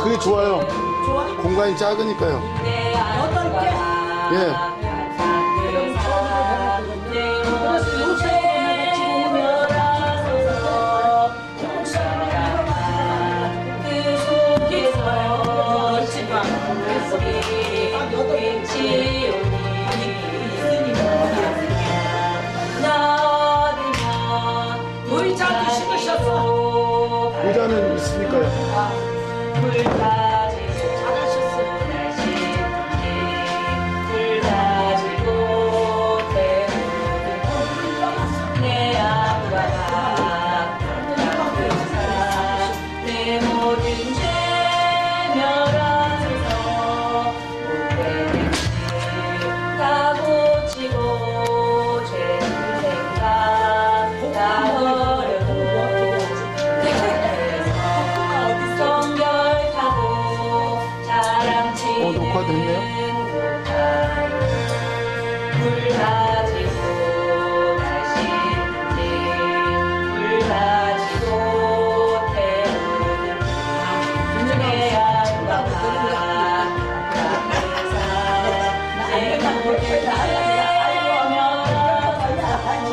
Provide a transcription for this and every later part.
그게 좋아요. 좋아? 공간이 작으니까요. 어떨 때? 예. 그럼 처음으로 배웠거든요. 그래서 요새 내가 지금 오면 의자도 심으셨어. 의자는 있으니까요. 녹화됐네요.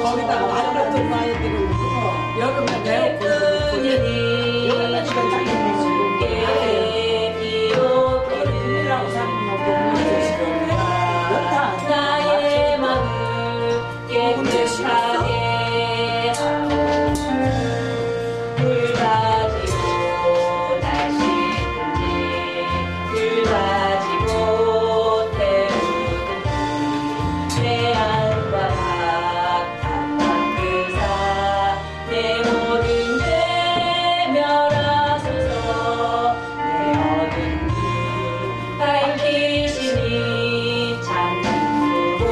거기다가 말을 좀 많이 들고 여름에 에어컨 여기다 지금 나의 맘을 깨끗하게 불 가지고 날 씻든지 불 가지고 태우든지 내 안과 바깥 그사 내 모든 죄 멸하소서 내 얻은 길 밝히시니 참 기쁘고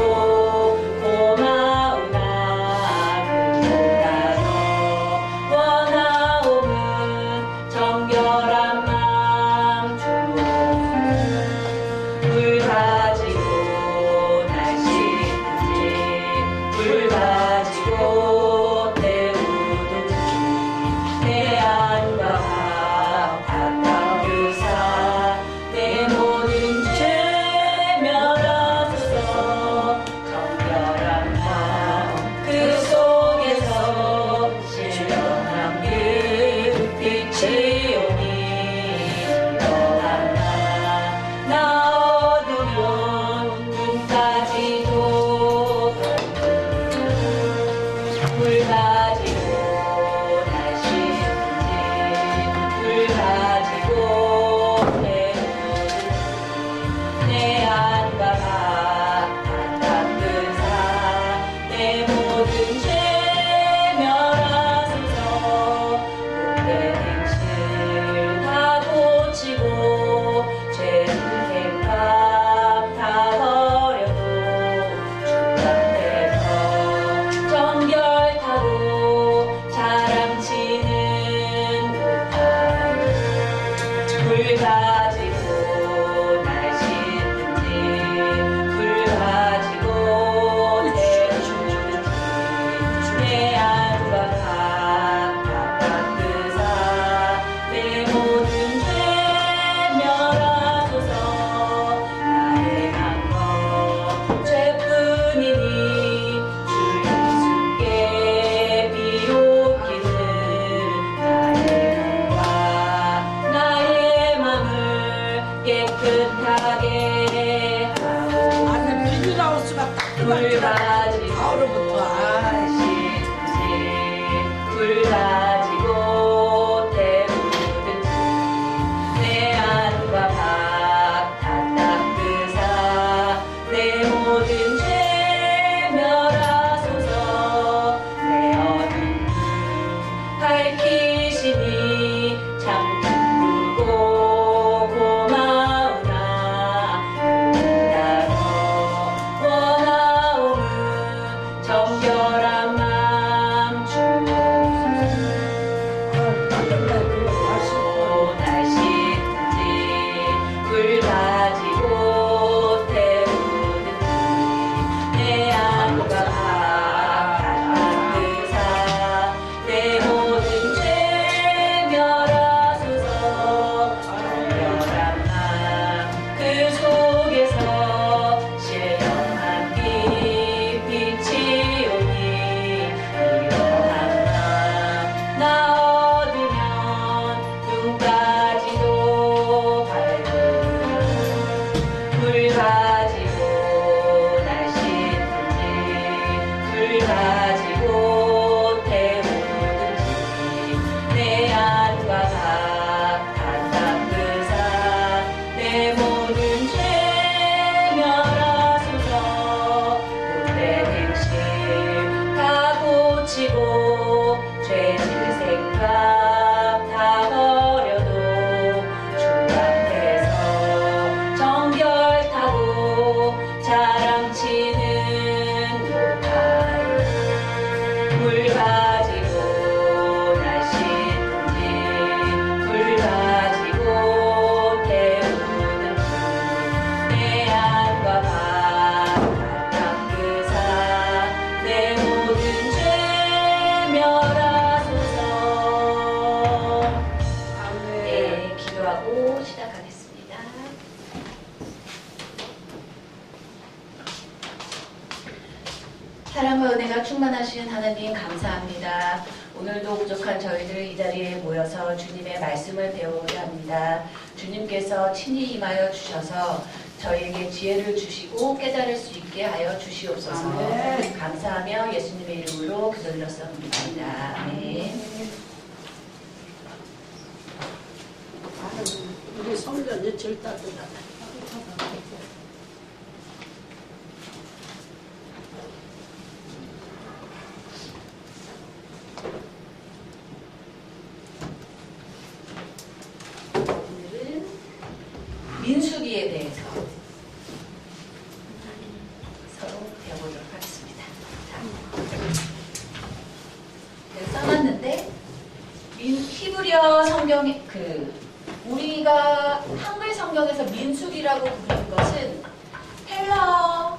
고마우나 그보다도 원하옵은 정결한 마음 주옵소서 불 가지고 날 씻든지 불 가지고 태우든지 내 안과 바깥 그사 내 모든 죄 멸하소서 정결한 마음 그 속에서 신령한 그 빛이 오니 일어나나 나 얻으면 눈까지도 불 가지고 날 씻든지 불 가지고 태우든지 내 안과 바깥 그사 내 모든 죄 멸하소서 못된 행실 다 고치고 죄는 생각 다 버려도 주 앞에서 정결하고 자랑치는 못한 불 가지고 날 씻든지 불 가지고 태우든지 내 안과 바깥 그사 내 모든 죄 멸하소서 나의 강거 죄뿐이니 주 예수께 비옵기는 나의 몸과 나의 맘을 전혜가 충만하신 하나님 감사합니다. 오늘도 부족한 저희들 이 자리에 모여서 주님의 말씀을 배우고자 합니다. 주님께서 친히 임하여 주셔서 저희에게 지혜를 주시고 깨달을 수 있게 하여 주시옵소서. 아멘. 감사하며 예수님의 이름으로 기도드렸습니다. 아멘. 우리 성전이 제일 따뜻하다. 오늘은 민수기에 대해서 서로 배워보도록 하겠습니다. 자, 써놨는데 히브리어 성경에 우리가 한글 성경에서 민수기라고 부르는 것은 헬라어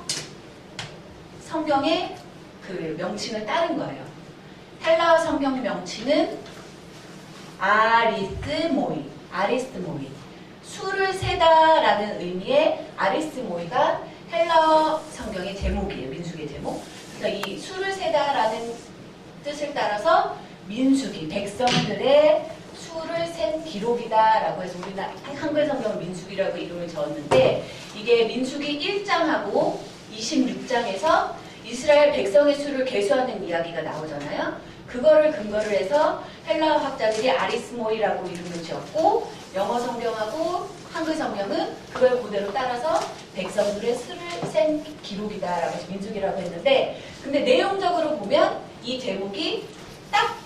성경의 그 명칭을 따른 거예요. 헬라어 성경 명칭은 아리스모이, 수를 세다라는 의미의 아리스모이가 헬라어 성경의 제목이에요. 민수기의 제목. 그러니까 이 수를 세다라는 뜻을 따라서 민수기, 백성들의 수를 센 기록이다라고 해서 우리나라 한글 성경은 민수기라고 이름을 지었는데, 이게 민수기 1장하고 26장에서 이스라엘 백성의 수를 계수하는 이야기가 나오잖아요. 그거를 근거로 해서 헬라어 학자들이 아리스모이라고 이름을 지었고, 영어 성경하고 한글 성경은 그걸 그대로 따라서 백성들의 수를 센 기록이다라고 해서 민수기라고 했는데, 근데 내용적으로 보면 이 제목이 딱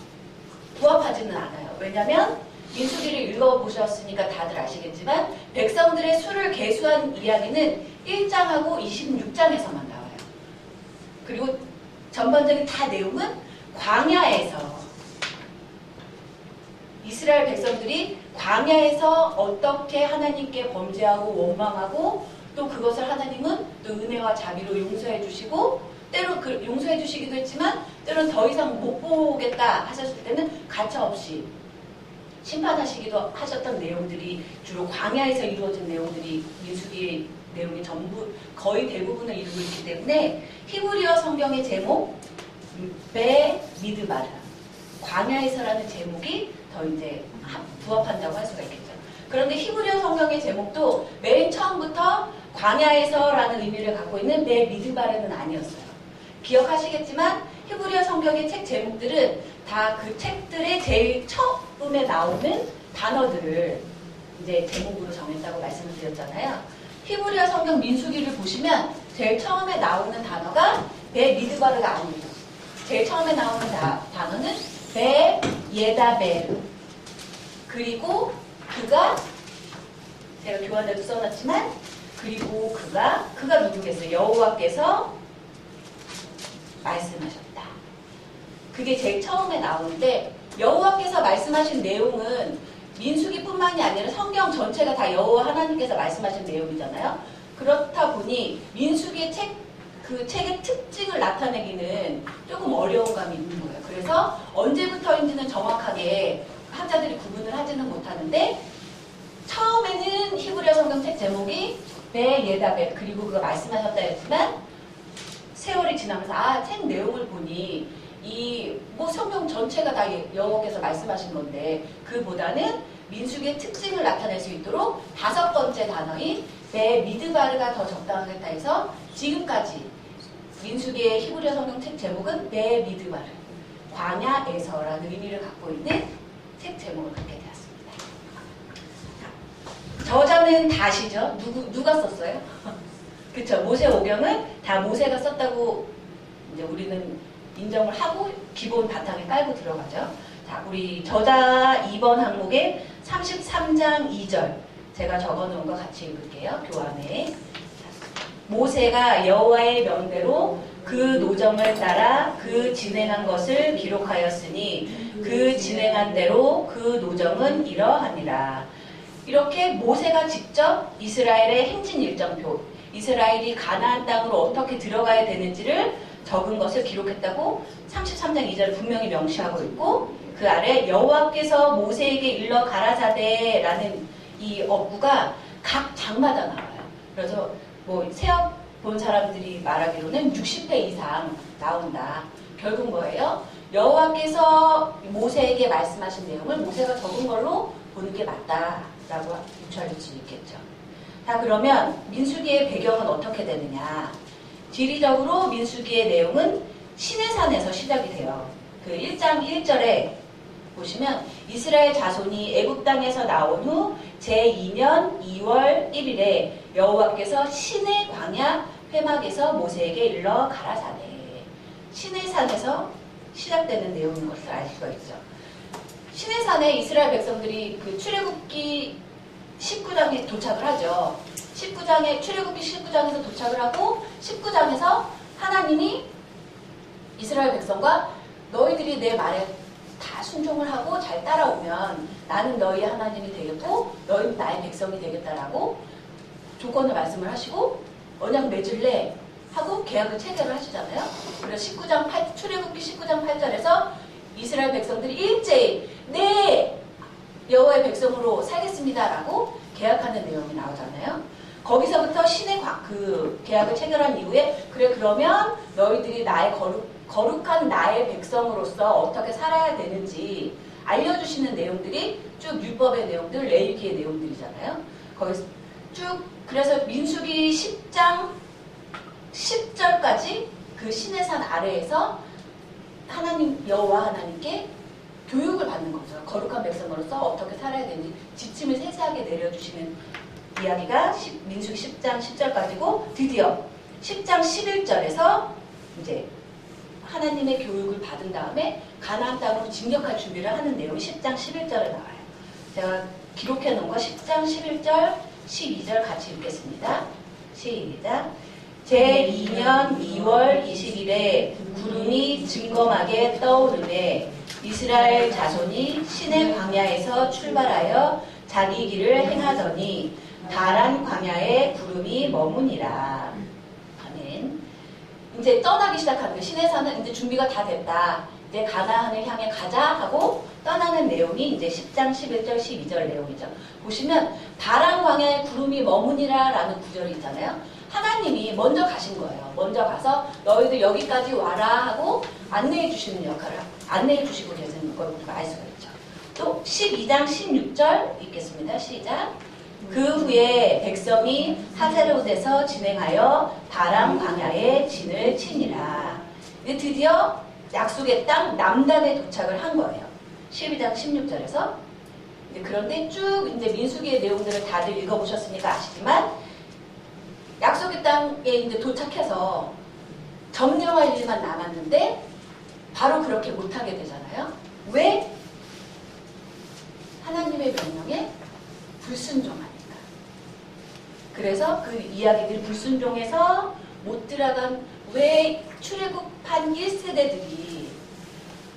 부합하지는 않아요. 왜냐하면 민수기를 읽어보셨으니까 다들 아시겠지만 백성들의 수를 계수한 이야기는 1장하고 26장에서만 나와요. 그리고 전반적인 다 내용은 광야에서 이스라엘 백성들이 광야에서 어떻게 하나님께 범죄하고 원망하고 또 그것을 하나님은 또 은혜와 자비로 용서해 주시고, 때로 용서해 주시기도 했지만 때로는 더 이상 못 보겠다 하셨을 때는 가차없이 심판하시기도 하셨던 내용들이 주로 광야에서 이루어진 내용들이 민수기의 내용이 전부 거의 대부분을 이루고 있기 때문에 히브리어 성경의 제목 베 미드바르, 광야에서라는 제목이 더 이제 부합한다고 할 수가 있겠죠. 그런데 히브리어 성경의 제목도 맨 처음부터 광야에서라는 의미를 갖고 있는 베 미드바르는 아니었어요. 기억하시겠지만 히브리어 성경의 책 제목들은 다 그 책들의 제일 처음에 나오는 단어들을 이제 제목으로 정했다고 말씀을 드렸잖아요. 히브리어 성경 민수기를 보시면 제일 처음에 나오는 단어가 베 미드바르가 아닙니다. 제일 처음에 나오는 단어는 베 예다베르. 그리고 그가, 제가 교환에도 써놨지만, 그리고 그가 누구겠어요? 여호와께서 말씀하셨다. 그게 제일 처음에 나오는데, 여호와께서 말씀하신 내용은 민수기뿐만이 아니라 성경 전체가 다 여호와 하나님께서 말씀하신 내용이잖아요. 그렇다 보니 민수기의 그 책의 특징을 나타내기는 조금 어려운 감이 있는 거예요. 그래서 언제부터인지는 정확하게 학자들이 구분을 하지는 못하는데, 처음에는 히브리어 성경 책 제목이 베 예다베, 그리고 그가 말씀하셨다 했지만 세월이 지나면서 책 내용을 보니 뭐 성경 전체가 다 여호와께서 말씀하신 건데, 그보다는 민수기의 특징을 나타낼 수 있도록 5번째 단어인 베 미드바르가 더 적당하겠다 해서 지금까지 민수기의 히브리어 성경 책 제목은 베 미드바르, 광야에서라는 의미를 갖고 있는 책 제목을 갖게 되었습니다. 저자는 다 아시죠? 누가 썼어요? 그쵸? 모세오경은 다 모세가 썼다고 이제 우리는 인정을 하고 기본 바탕에 깔고 들어가죠. 자, 우리 저자 2번 항목의 33장 2절 제가 적어놓은 거 같이 읽을게요. 교환에. 모세가 여호와의 명대로 그 노정을 따라 그 진행한 것을 기록하였으니 그 진행한 대로 그 노정은 이러하니라. 이렇게 모세가 직접 이스라엘의 행진 일정표, 이스라엘이 가나안 땅으로 어떻게 들어가야 되는지를 적은 것을 기록했다고 33장 2절 분명히 명시하고 있고, 그 아래 여호와께서 모세에게 일러 가라사대라는 이 어구가 각 장마다 나와요. 그래서 뭐 본 사람들이 말하기로는 60회 이상 나온다. 결국 뭐예요? 여호와께서 모세에게 말씀하신 내용을 모세가 적은 걸로 보는 게 맞다라고 유추할 수 있겠죠. 자, 그러면 민수기의 배경은 어떻게 되느냐? 지리적으로 민수기의 내용은 시내산에서 시작이 돼요. 그 1장 1절에 보시면 이스라엘 자손이 애굽 땅에서 나온 후 제2년 2월 1일에 여호와께서 시내 광야 회막에서 모세에게 일러 가라사대. 시내산에서 시작되는 내용인 것을 알 수가 있죠. 시내산에 이스라엘 백성들이 그 출애굽기 19장에 도착을 하죠. 출애굽기 19장에서 도착을 하고 19장에서 하나님이 이스라엘 백성과 너희들이 내 말에 다 순종을 하고 잘 따라오면 나는 너희의 하나님이 되겠고 너희는 나의 백성이 되겠다라고 조건을 말씀을 하시고 언약 맺을래 하고 계약을 체결을 하시잖아요. 그래서 출애굽기 19장 8절에서 이스라엘 백성들이 일제히 네 여호와의 백성으로 살겠습니다라고 계약하는 내용이 나오잖아요. 거기서부터 신의 그 계약을 체결한 이후에 그래 그러면 너희들이 나의 거룩한 나의 백성으로서 어떻게 살아야 되는지 알려주시는 내용들이 쭉 율법의 내용들, 레위기의 내용들이잖아요. 거기서 쭉 그래서 민수기 10장 10절까지 그 시내산 아래에서 하나님 여호와 하나님께 교육을 받는 거죠. 거룩한 백성으로서 어떻게 살아야 되는지 지침을 세세하게 내려주시는 이야기가 민수기 10장 10절까지고 드디어 10장 11절에서 이제 하나님의 교육을 받은 다음에 가나안 땅으로 진격할 준비를 하는 내용이 10장 11절에 나와요. 제가 기록해 놓은 거 10장 11절 12절 같이 읽겠습니다. 시작. 제2년 2월 20일에 구름이 증거하게 떠오르매 이스라엘 자손이 시내 광야에서 출발하여 자기 길을 행하더니 다란 광야에 구름이 머무니라. 아멘. 이제 떠나기 시작하는 거예요. 시내산은 이제 준비가 다 됐다. 이제 가나안을 향해 가자 하고 떠나는 내용이 이제 10장 11절 12절 내용이죠. 보시면 다란 광야에 구름이 머무니라 라는 구절이 있잖아요. 하나님이 먼저 가신 거예요. 먼저 가서 너희들 여기까지 와라 하고 안내해 주시는 역할을 안내해 주시고 계시는 걸 우리가 알 수가 있죠. 또 12장 16절 읽겠습니다. 시작. 그 후에 백성이 하세롯에서 진행하여 다람 광야에 진을 치니라. 드디어 약속의 땅 남단에 도착을 한 거예요. 12장 16절에서. 그런데 쭉 이제 민수기의 내용들을 다들 읽어보셨으니까 아시지만 약속의 땅에 이제 도착해서 점령할 일만 남았는데 바로 그렇게 못하게 되잖아요. 왜? 하나님의 명령에 불순종하니까. 그래서 그 이야기들이 불순종해서 못 들어간 왜 출애굽한 1세대들이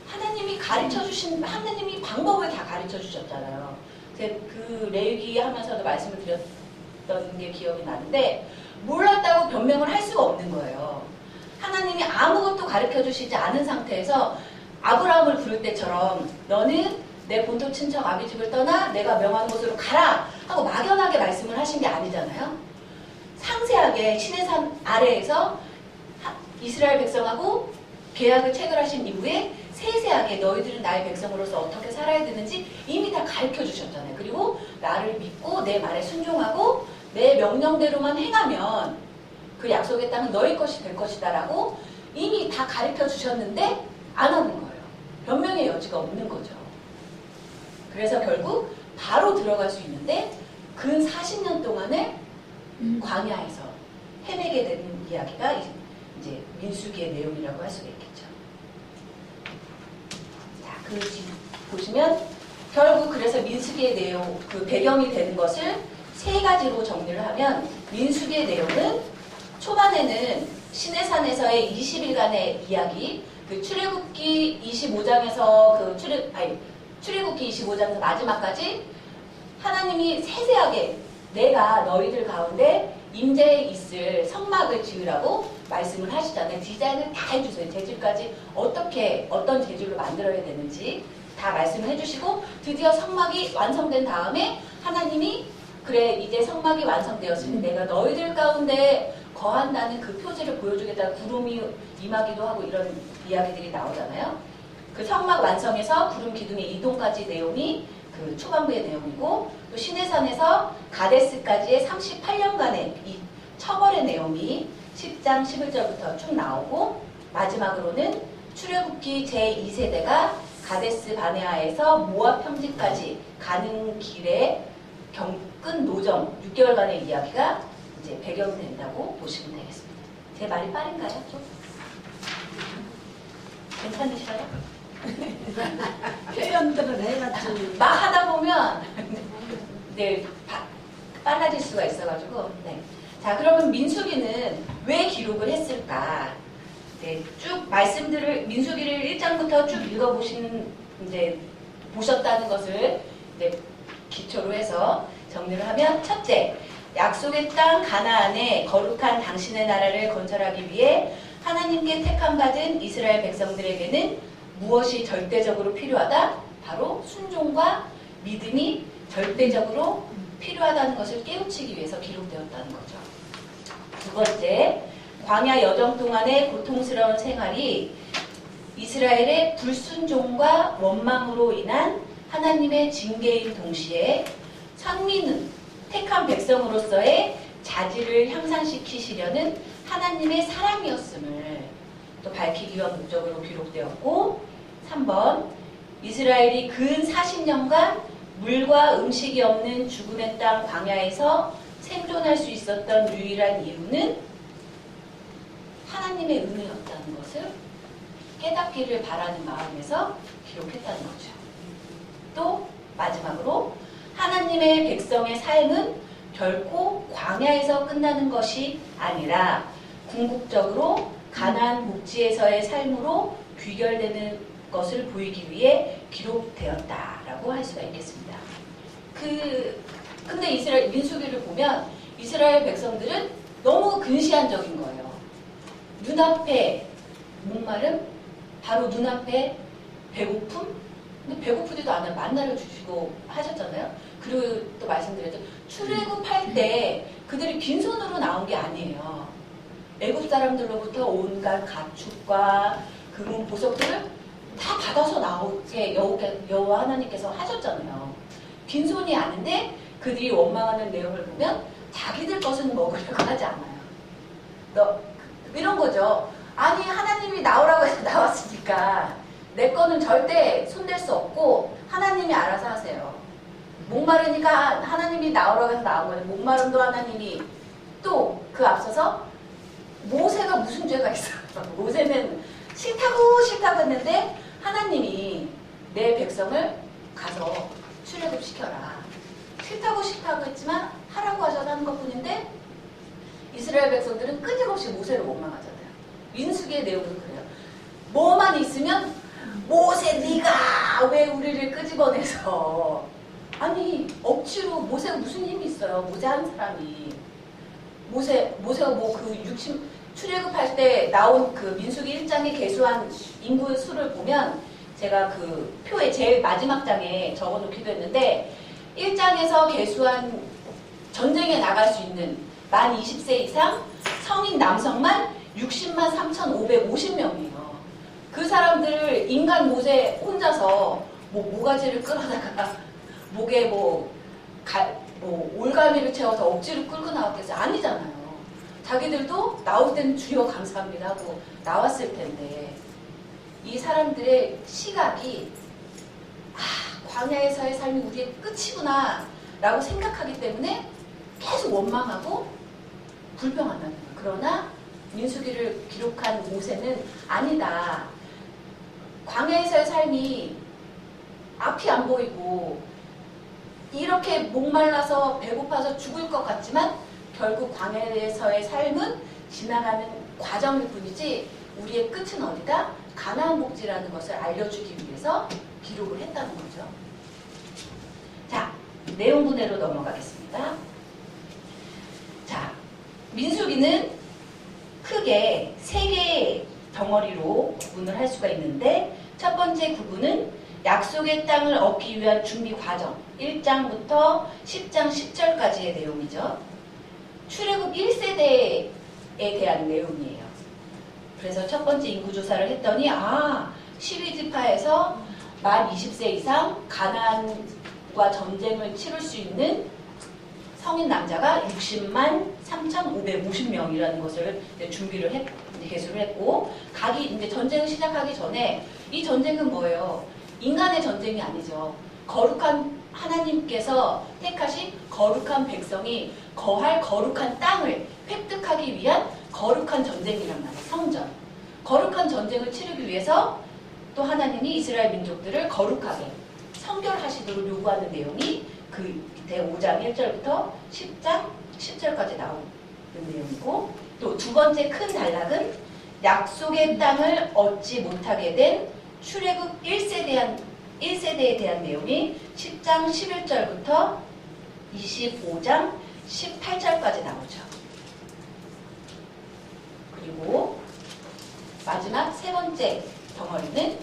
하나님이 가르쳐주신 하나님이 방법을 다 가르쳐주셨잖아요. 제가 그 레위기 하면서도 말씀을 드렸던 게 기억이 나는데 몰랐다고 변명을 할 수가 없는 거예요. 하나님이 아무것도 가르쳐주시지 않은 상태에서 아브라함을 부를 때처럼 너는 내 본토 친척 아비집을 떠나 내가 명하는 곳으로 가라 하고 막연하게 말씀을 하신 게 아니잖아요. 상세하게 시내산 아래에서 이스라엘 백성하고 계약을 체결하신 이후에 세세하게 너희들은 나의 백성으로서 어떻게 살아야 되는지 이미 다 가르쳐 주셨잖아요. 그리고 나를 믿고 내 말에 순종하고 내 명령대로만 행하면 그 약속의 땅은 너희 것이 될 것이다 라고 이미 다 가르쳐 주셨는데 안 하는 거예요. 변명의 여지가 없는 거죠. 그래서 결국 바로 들어갈 수 있는데 근 40년 동안을 광야에서 헤매게 되는 이야기가 이제 민수기의 내용이라고 할 수가 있겠죠. 자, 그 보시면 결국 그래서 민수기의 내용, 그 배경이 되는 것을 세 가지로 정리를 하면 민수기의 내용은 초반에는 시내산에서의 20일간의 이야기, 그 출애굽기 25장에서 출애굽기 25장에서 마지막까지 하나님이 세세하게 내가 너희들 가운데 임재에 있을 성막을 지으라고 말씀을 하시잖아요. 디자인을 다 해주세요. 재질까지 어떤 재질로 만들어야 되는지 다 말씀을 해주시고 드디어 성막이 완성된 다음에 하나님이 그래 이제 성막이 완성되었으니 내가 너희들 가운데 거한다는 그 표지를 보여주겠다는 구름이 임하기도 하고 이런 이야기들이 나오잖아요. 그 성막 완성에서 구름 기둥의 이동까지 내용이 그 초반부의 내용이고 또 시내산에서 가데스까지의 38년간의 이 처벌의 내용이 10장 11절부터 쭉 나오고 마지막으로는 출애굽기 제2세대가 가데스 바네아에서 모압 평지까지 가는 길에 겪은 노정 6개월간의 이야기가 이제 배경된다고 보시면 되겠습니다. 제 말이 빠른가요? 좀? 괜찮으시나요? 표현들을 해가지고 막 하다 보면 네, 빨라질 수가 있어가지고 네. 자, 그러면 민수기는 왜 기록을 했을까? 네, 쭉 말씀들을 민수기를 1장부터 쭉 읽어보신 이제 보셨다는 것을 이제 기초로 해서 정리를 하면 첫째, 약속의 땅 가나안에 거룩한 당신의 나라를 건설하기 위해 하나님께 택함 받은 이스라엘 백성들에게는 무엇이 절대적으로 필요하다? 바로 순종과 믿음이 절대적으로 필요하다는 것을 깨우치기 위해서 기록되었다는 거죠. 두 번째, 광야 여정 동안의 고통스러운 생활이 이스라엘의 불순종과 원망으로 인한 하나님의 징계인 동시에 선민은 택한 백성으로서의 자질을 향상시키시려는 하나님의 사랑이었음을 또 밝히기 위한 목적으로 기록되었고 3번 이스라엘이 근 40년간 물과 음식이 없는 죽음의 땅 광야에서 생존할 수 있었던 유일한 이유는 하나님의 은혜였다는 것을 깨닫기를 바라는 마음에서 기록했다는 거죠. 또 마지막으로 하나님의 백성의 삶은 결코 광야에서 끝나는 것이 아니라 궁극적으로 가나안 목지에서의 삶으로 귀결되는 것을 보이기 위해 기록되었다라고 할 수가 있겠습니다. 근데 이스라엘 민수기를 보면 이스라엘 백성들은 너무 근시안적인 거예요. 눈앞에 목마름, 바로 눈앞에 배고픔. 근데 배고프지도 않아요. 만나를 주시고 하셨잖아요. 그리고 또 말씀드렸죠. 출애굽할 때 그들이 빈손으로 나온 게 아니에요. 애굽 사람들로부터 온갖 가축과 금은 보석들을 다 받아서 나오게 여호와 하나님께서 하셨잖아요. 빈손이 아닌데 그들이 원망하는 내용을 보면 자기들 것은 먹으려고 하지 않아요. 이런 거죠. 아니 하나님이 나오라고 해서 나왔으니까 내 거는 절대 손댈 수 없고 하나님이 알아서 하세요. 목마르니까 하나님이 나오라고 해서 나온 거예요. 목마름도 하나님이 또 그 앞서서 모세가 무슨 죄가 있어요. 모세는 싫다고 했는데 하나님이 내 백성을 가서 출애굽시켜라. 싫다고 했지만 하라고 하자는 것뿐인데 이스라엘 백성들은 끊임없이 모세를 원망하잖아요. 민수기의 내용도 그래요. 뭐만 있으면 모세 네가 왜 우리를 끄집어내서 아니 억지로 모세가 무슨 힘이 있어요. 모세 한 사람이 모세가 뭐 그 출애굽할 때 나온 그 민수기 1장에 계수한 인구의 수를 보면 제가 그 표에 제일 마지막 장에 적어놓기도 했는데 1장에서 계수한 전쟁에 나갈 수 있는 만 20세 이상 성인 남성만 60만 3,550명이에요. 그 사람들을 인간 모세 혼자서 뭐 모가지를 끌어다가 목에 올가미를 채워서 억지로 끌고 나왔겠어요? 아니잖아요. 자기들도 나올 때는 주여 감사합니다 하고 나왔을 텐데 이 사람들의 시각이 광야에서의 삶이 우리의 끝이구나 라고 생각하기 때문에 계속 원망하고 불평한다는 거예요. 그러나 민수기를 기록한 모세는 아니다. 광야에서의 삶이 앞이 안 보이고 이렇게 목말라서 배고파서 죽을 것 같지만 결국 광야에서의 삶은 지나가는 과정일 뿐이지 우리의 끝은 어디다? 가나안 복지라는 것을 알려주기 위해서 기록을 했다는 거죠. 자, 내용 분해로 넘어가겠습니다. 자, 민수기는 크게 세 개의 덩어리로 구분을 할 수가 있는데 첫 번째 구분은 약속의 땅을 얻기 위한 준비 과정 1장부터 10장 10절까지의 내용이죠. 출애굽 1세대 대한 내용이에요. 그래서 첫 번째 인구조사를 했더니 12지파에서 만 20세 이상 가나안과 전쟁을 치를 수 있는 성인 남자가 60만 3,550명이라는 것을 준비를 개수를 했고, 이제 전쟁을 시작하기 전에 이 전쟁은 뭐예요? 인간의 전쟁이 아니죠. 거룩한 하나님께서 택하신 거룩한 백성이 거할 거룩한 땅을 획득하기 위한 거룩한 전쟁이란 말이에요. 성전. 거룩한 전쟁을 치르기 위해서 또 하나님이 이스라엘 민족들을 거룩하게 성결하시도록 요구하는 내용이 그 밑에 5장 1절부터 10장 10절까지 나오는 내용이고, 또 두 번째 큰 단락은 약속의 땅을 얻지 못하게 된 출애굽 1세대에 대한 내용이 10장 11절부터 25장 18절까지 나오죠. 그리고 마지막 세 번째 덩어리는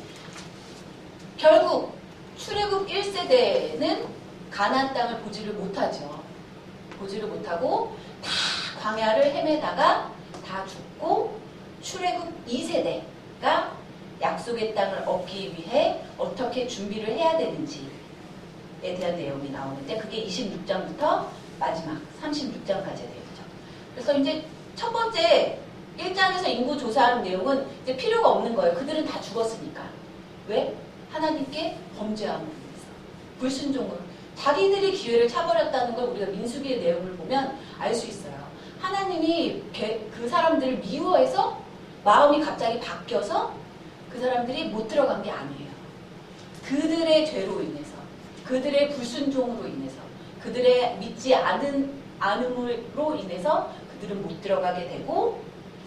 결국 출애굽 1세대는 가나안 땅을 보지를 못하죠. 보지를 못하고 다 광야를 헤매다가 다 죽고, 출애굽 2세대가 약속의 땅을 얻기 위해 어떻게 준비를 해야 되는지에 대한 내용이 나오는데, 그게 26장부터 마지막 36장까지 되죠. 그래서 이제 첫 번째 1장에서 인구 조사하는 내용은 이제 필요가 없는 거예요. 그들은 다 죽었으니까. 왜? 하나님께 범죄함으로 인해서. 불순종으로. 자기들이 기회를 차버렸다는 걸 우리가 민수기의 내용을 보면 알 수 있어요. 하나님이 그 사람들을 미워해서 마음이 갑자기 바뀌어서 그 사람들이 못 들어간 게 아니에요. 그들의 죄로 인해서, 그들의 불순종으로 인해서, 그들의 믿지 않음으로 인해서 그들은 못 들어가게 되고,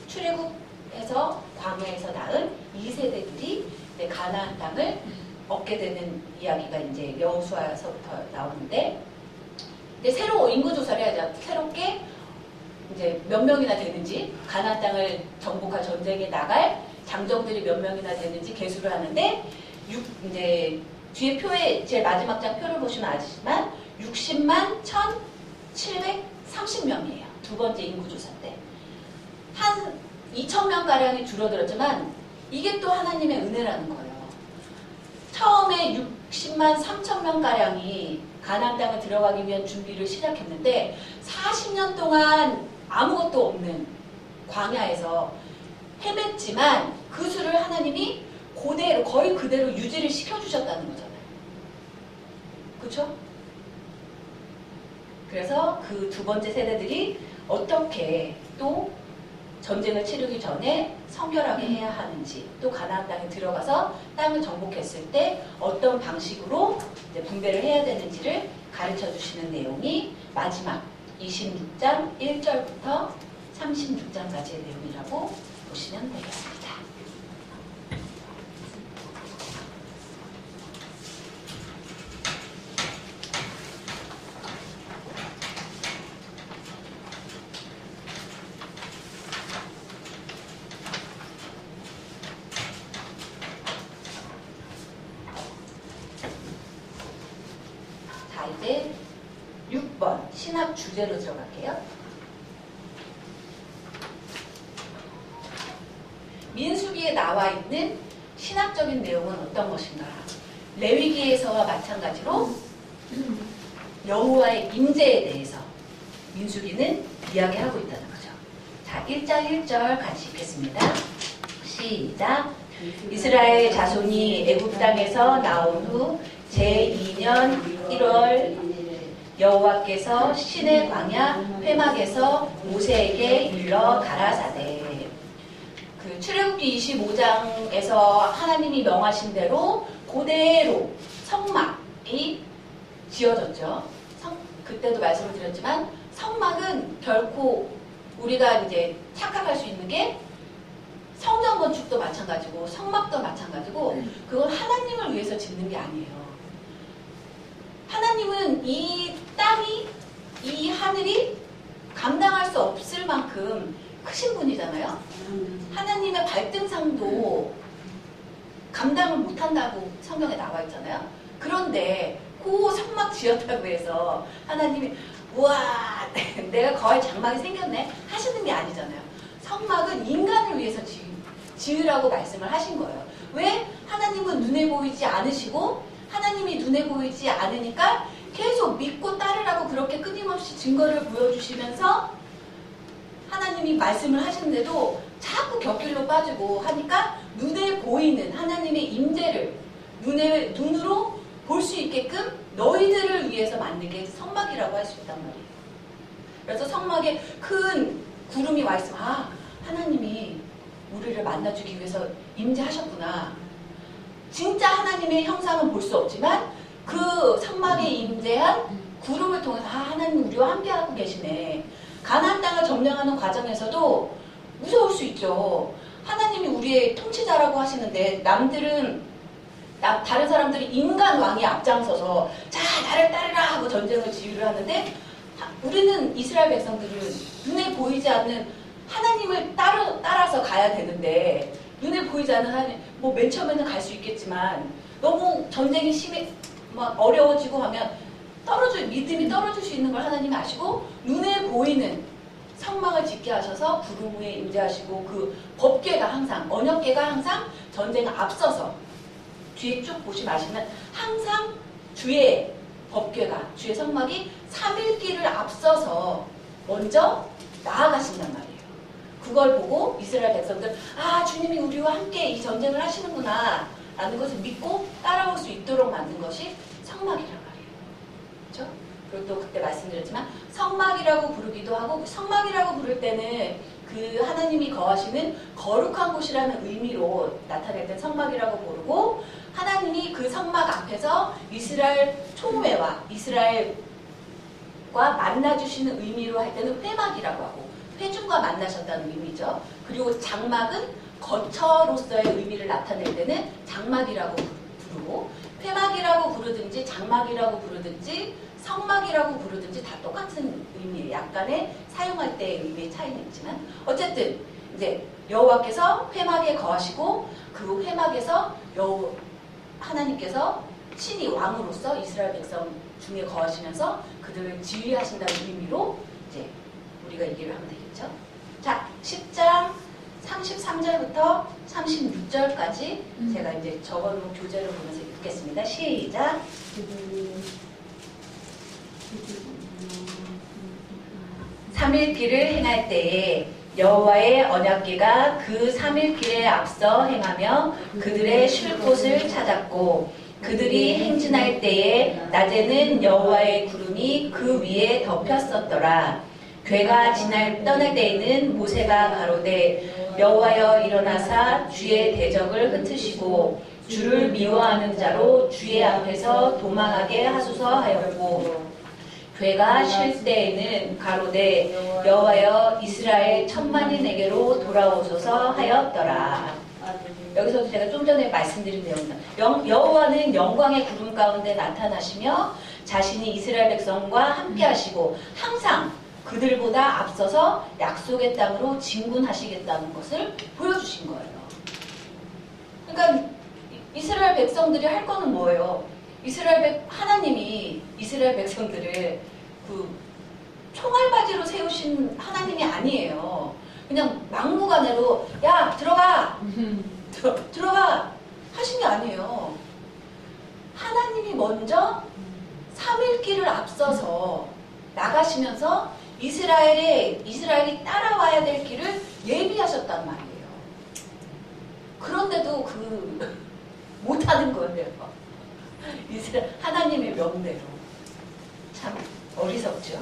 출애굽해서 광야에서 낳은 2세대들이 가나안 땅을 얻게 되는 이야기가 이제 여호수아서부터 나오는데, 새로 인구조사를 해야죠. 새롭게 이제 몇 명이나 되는지, 가나안 땅을 정복할 전쟁에 나갈 장정들이 몇 명이나 되는지 계수를 하는데, 이제 뒤에 표에 제일 마지막 장 표를 보시면 아시지만 60만 1,730명이에요. 두 번째 인구조사 때. 한 2,000명가량이 줄어들었지만 이게 또 하나님의 은혜라는 거예요. 처음에 60만 3,000명가량이 가나안 땅에 들어가기 위한 준비를 시작했는데 40년 동안 아무것도 없는 광야에서 헤맸지만 그 수를 하나님이 그대로, 거의 그대로 유지를 시켜주셨다는 거잖아요. 그렇죠? 그래서 그 두 번째 세대들이 어떻게 또 전쟁을 치르기 전에 성결하게 해야 하는지, 또 가나안 땅에 들어가서 땅을 정복했을 때 어떤 방식으로 이제 분배를 해야 되는지를 가르쳐 주시는 내용이 마지막 26장 1절부터 36장까지의 내용이라고 보시면 되겠습니다. 자, 이제 6번 신학 주제로 들어갈게요. 민수기에 나와 있는 신학적인 내용은 어떤 것인가? 레위기에서와 마찬가지로 여호와의 임재에 대해서 민수기는 이야기하고 있다는 거죠. 자, 1장 1절 같이 읽겠습니다. 시작. 이스라엘 자손이 애굽 땅에서 나온 후 제2년 1월 여호와께서 시내 광야 회막에서 모세에게 일러 가라사대. 그 출애굽기 25장에서 하나님이 명하신 대로 그대로 성막이 지어졌죠. 그때도 말씀을 드렸지만 성막은 결코 우리가 이제 착각할 수 있는 게 성전 건축도 마찬가지고 성막도 마찬가지고 그건 하나님을 위해서 짓는 게 아니에요. 하나님은 이 땅이, 이 하늘이 감당할 수 없을 만큼 크신 분이잖아요. 하나님의 발등상도 감당을 못한다고 성경에 나와 있잖아요. 그런데 그 성막 지었다고 해서 하나님이 우와 내가 거의 장막이 생겼네 하시는 게 아니잖아요. 성막은 인간을 위해서 지으라고 말씀을 하신 거예요. 왜? 하나님은 눈에 보이지 않으시고 하나님이 눈에 보이지 않으니까 계속 믿고 따르라고 그렇게 끊임없이 증거를 보여주시면서 하나님이 말씀을 하시는데도 자꾸 곁길로 빠지고 하니까 눈에 보이는 하나님의 임재를 눈으로 볼 수 있게끔 너희들을 위해서 만든 게 성막이라고 할 수 있단 말이에요. 그래서 성막에 큰 구름이 와 있으면 하나님이 우리를 만나주기 위해서 임재하셨구나. 진짜 하나님의 형상은 볼 수 없지만 그 성막에 임재한 구름을 통해서 하나님 우리와 함께하고 계시네. 가나안 땅을 점령하는 과정에서도 무서울 수 있죠. 하나님이 우리의 통치자라고 하시는데 다른 사람들이 인간 왕이 앞장서서 자 나를 따르라 하고 전쟁을 지휘를 하는데 우리는 이스라엘 백성들은 눈에 보이지 않는 하나님을 따라서 가야 되는데 눈에 보이지 않는 하나님 맨 처음에는 갈 수 있겠지만 너무 전쟁이 어려워지고 하면 믿음이 떨어질 수 있는 걸 하나님이 아시고 눈에 보이는 성막을 짓게 하셔서 구름 위에 임재하시고 그 법궤가 항상 언약궤가 항상 전쟁을 앞서서 뒤에 쭉 보시면 아시면 항상 주의 법궤가 주의 성막이 3일길을 앞서서 먼저 나아가신단 말이에요. 그걸 보고 이스라엘 백성들 주님이 우리와 함께 이 전쟁을 하시는구나 라는 것을 믿고 따라올 수 있도록 만든 것이 성막이란 말이에요. 그렇죠? 그리고 또 그때 말씀드렸지만 성막이라고 부르기도 하고 성막이라고 부를 때는 그 하나님이 거하시는 거룩한 곳이라는 의미로 나타낼 때 성막이라고 부르고 하나님이 그 성막 앞에서 이스라엘 총회와 이스라엘과 만나주시는 의미로 할 때는 회막이라고 하고 회중과 만나셨다는 의미죠. 그리고 장막은 거처로서의 의미를 나타낼 때는 장막이라고 부르고 회막이라고 부르든지 장막이라고 부르든지 성막이라고 부르든지 다 똑같은 의미예요. 약간의 사용할 때의 의미의 차이는 있지만 어쨌든 이제 여호와께서 회막에 거하시고 그 회막에서 하나님께서 친히 왕으로서 이스라엘 백성 중에 거하시면서 그들을 지휘하신다는 의미로 이제 우리가 얘기를 하면 되겠죠. 자, 10장 33절부터 36절까지 제가 이제 적어놓은 교재를 보면서 읽겠습니다. 시작. 3일 길을 행할 때에 여호와의 언약궤가 그 3일 길에 앞서 행하며 그들의 쉴 곳을 찾았고 그들이 행진할 때에 낮에는 여호와의 구름이 그 위에 덮였었더라. 궤가 떠날 때에는 모세가 가로되 여호와여 일어나사 주의 대적을 흩으시고 주를 미워하는 자로 주의 앞에서 도망하게 하소서 하였고 궤가 쉴 때에는 가로되 여호와여 이스라엘 천만이 내게로 돌아오소서 하였더라. 여기서 제가 좀 전에 말씀드린 내용입니다. 여호와는 영광의 구름 가운데 나타나시며 자신이 이스라엘 백성과 함께 하시고 항상 그들보다 앞서서 약속의 땅으로 진군하시겠다는 것을 보여주신 거예요. 그러니까 이스라엘 백성들이 할 거는 뭐예요? 하나님이 이스라엘 백성들을 그 총알바지로 세우신 하나님이 아니에요. 그냥 막무가내로 야 들어가 들어가 하신 게 아니에요. 하나님이 먼저 3일 길을 앞서서 나가시면서 이스라엘이 따라와야 될 길을 예비하셨단 말이에요. 그런데도 못하는 거예요. 하나님의 명대로. 참 어리석죠.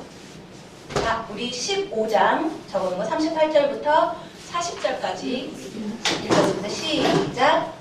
자, 우리 15장 적어놓은 거 38절부터 40절까지 읽었습니다. 시작.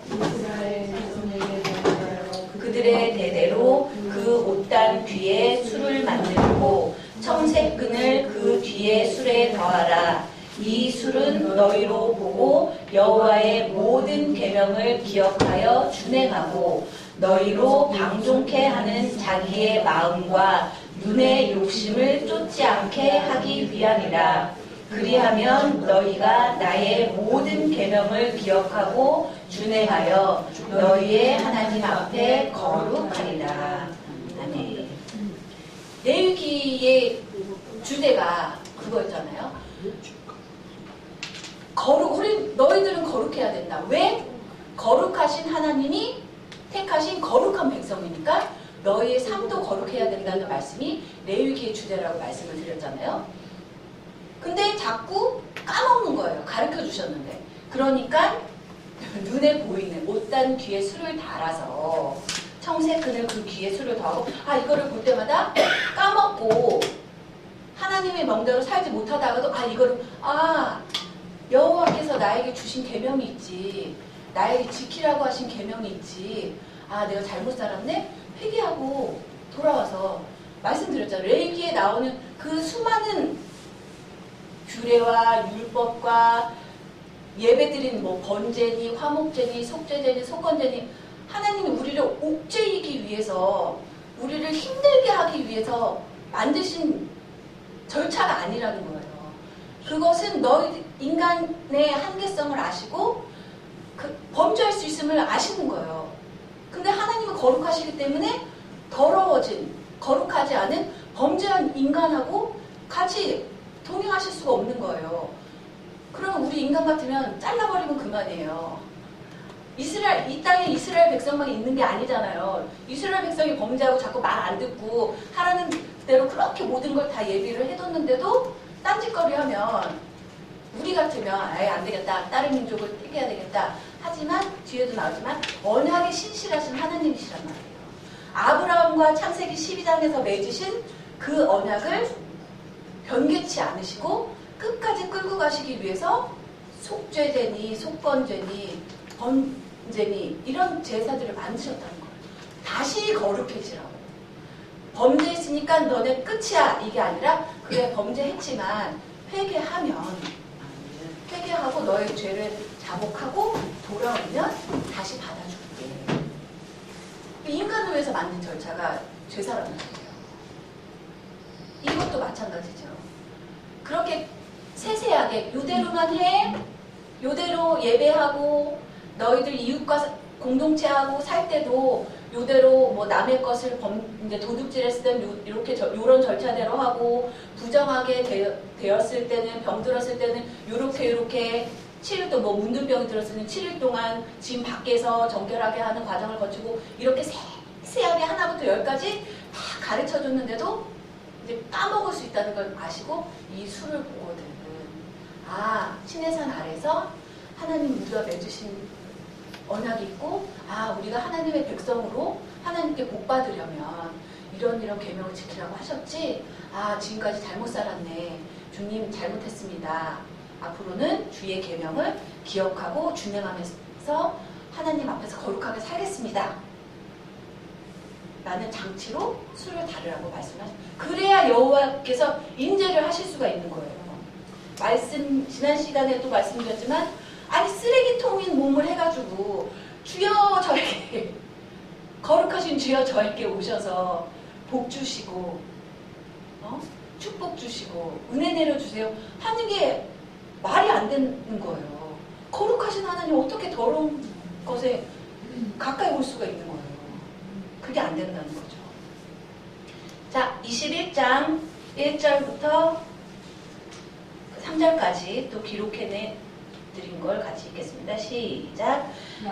그들의 대대로 그 옷단 뒤에 술을 만들고 청색끈을 그 뒤에 술에 더하라. 이 술은 너희로 보고 여호와의 모든 계명을 기억하여 준행하고 너희로 방종케 하는 자기의 마음과 눈의 욕심을 쫓지 않게 하기 위함이라. 그리하면 너희가 나의 모든 계명을 기억하고 준행하여 너희의 하나님 앞에 거룩하리라. 아멘. 레위기의 주제가 그거였잖아요. 된다는 말씀이 레위기의 주제라고 말씀을 드렸잖아요. 근데 자꾸 까먹는 거예요. 가르쳐 주셨는데. 그러니까 눈에 보이는 못단 귀에 술을 달아서 청색근을 그 귀에 술을 더하고 이거를 볼 때마다 까먹고 하나님의 명대로 살지 못하다가도 이거를 여호와께서 나에게 주신 계명이 있지, 나에게 지키라고 하신 계명이 있지, 내가 잘못 살았네? 회개하고 돌아와서 말씀드렸잖아요. 레위기에 나오는 그 수많은 규례와 율법과 예배드린 번제니 화목제니 속죄제니 속건제니 하나님이 우리를 옥죄이기 위해서 우리를 힘들게 하기 위해서 만드신 절차가 아니라는 거예요. 그것은 너희 인간의 한계성을 아시고 범죄할 수 있음을 아시는 거예요. 근데 하나님은 거룩하시기 때문에 더러워진, 거룩하지 않은 범죄한 인간하고 같이 동행하실 수가 없는 거예요. 그럼 우리 인간 같으면 잘라버리면 그만이에요. 이 땅에 이스라엘 백성만 있는 게 아니잖아요. 이스라엘 백성이 범죄하고 자꾸 말 안 듣고 하라는 대로 그렇게 모든 걸 다 예비를 해뒀는데도 딴짓거리 하면 우리 같으면 안 되겠다. 다른 민족을 떼겨야 되겠다. 하지만 뒤에도 나오지만 언약에 신실하신 하나님이시란 말이에요. 아브라함과 창세기 12장에서 맺으신 그 언약을 변개치 않으시고 끝까지 끌고 가시기 위해서 속죄제니 속건제니 범제니 이런 제사들을 만드셨다는 거예요. 다시 거룩해지라고. 범죄했으니까 너네 끝이야 이게 아니라 그래 범죄했지만 회개하고 너의 죄를 자복하고 돌아오면 다시 받아줄게. 인간을 위해서 만든 절차가 제사라는 거예요. 이것도 마찬가지죠. 그렇게 세세하게 요대로만 해, 요대로 예배하고 너희들 이웃과 공동체하고 살 때도 요대로 남의 것을 이제 도둑질했을 때는 이렇게 요런 절차대로 하고 부정하게 되었을 때는 병들었을 때는 요렇게 7일 또 문둥병이 들었을 때는 7일 동안 집 밖에서 정결하게 하는 과정을 거치고 이렇게 세세하게 하나부터 10까지 다 가르쳐 줬는데도 이제 까먹을 수 있다는 걸 아시고 이 술을 보거든. 시내산 아래서 하나님 우리가 맺으신 언약이 있고 우리가 하나님의 백성으로 하나님께 복 받으려면 이런 계명을 지키라고 하셨지. 지금까지 잘못 살았네. 주님 잘못했습니다. 앞으로는 주의 계명을 기억하고 준행하면서 하나님 앞에서 거룩하게 살겠습니다. 라는 장치로 술을 다르라고 말씀하셨어요. 그래야 여호와께서 임재를 하실 수가 있는 거예요. 지난 시간에도 말씀드렸지만 쓰레기통인 몸을 해가지고 주여 저에게 거룩하신 주여 저에게 오셔서 복 주시고 축복 주시고 은혜 내려주세요 하는 게 말이 안 되는 거예요. 거룩하신 하나님 어떻게 더러운 것에 가까이 올 수가 있는 거예요. 그게 안 된다는 거죠. 자, 21장 1절부터 3절까지 또 기록해내 드린 걸 같이 읽겠습니다. 시작.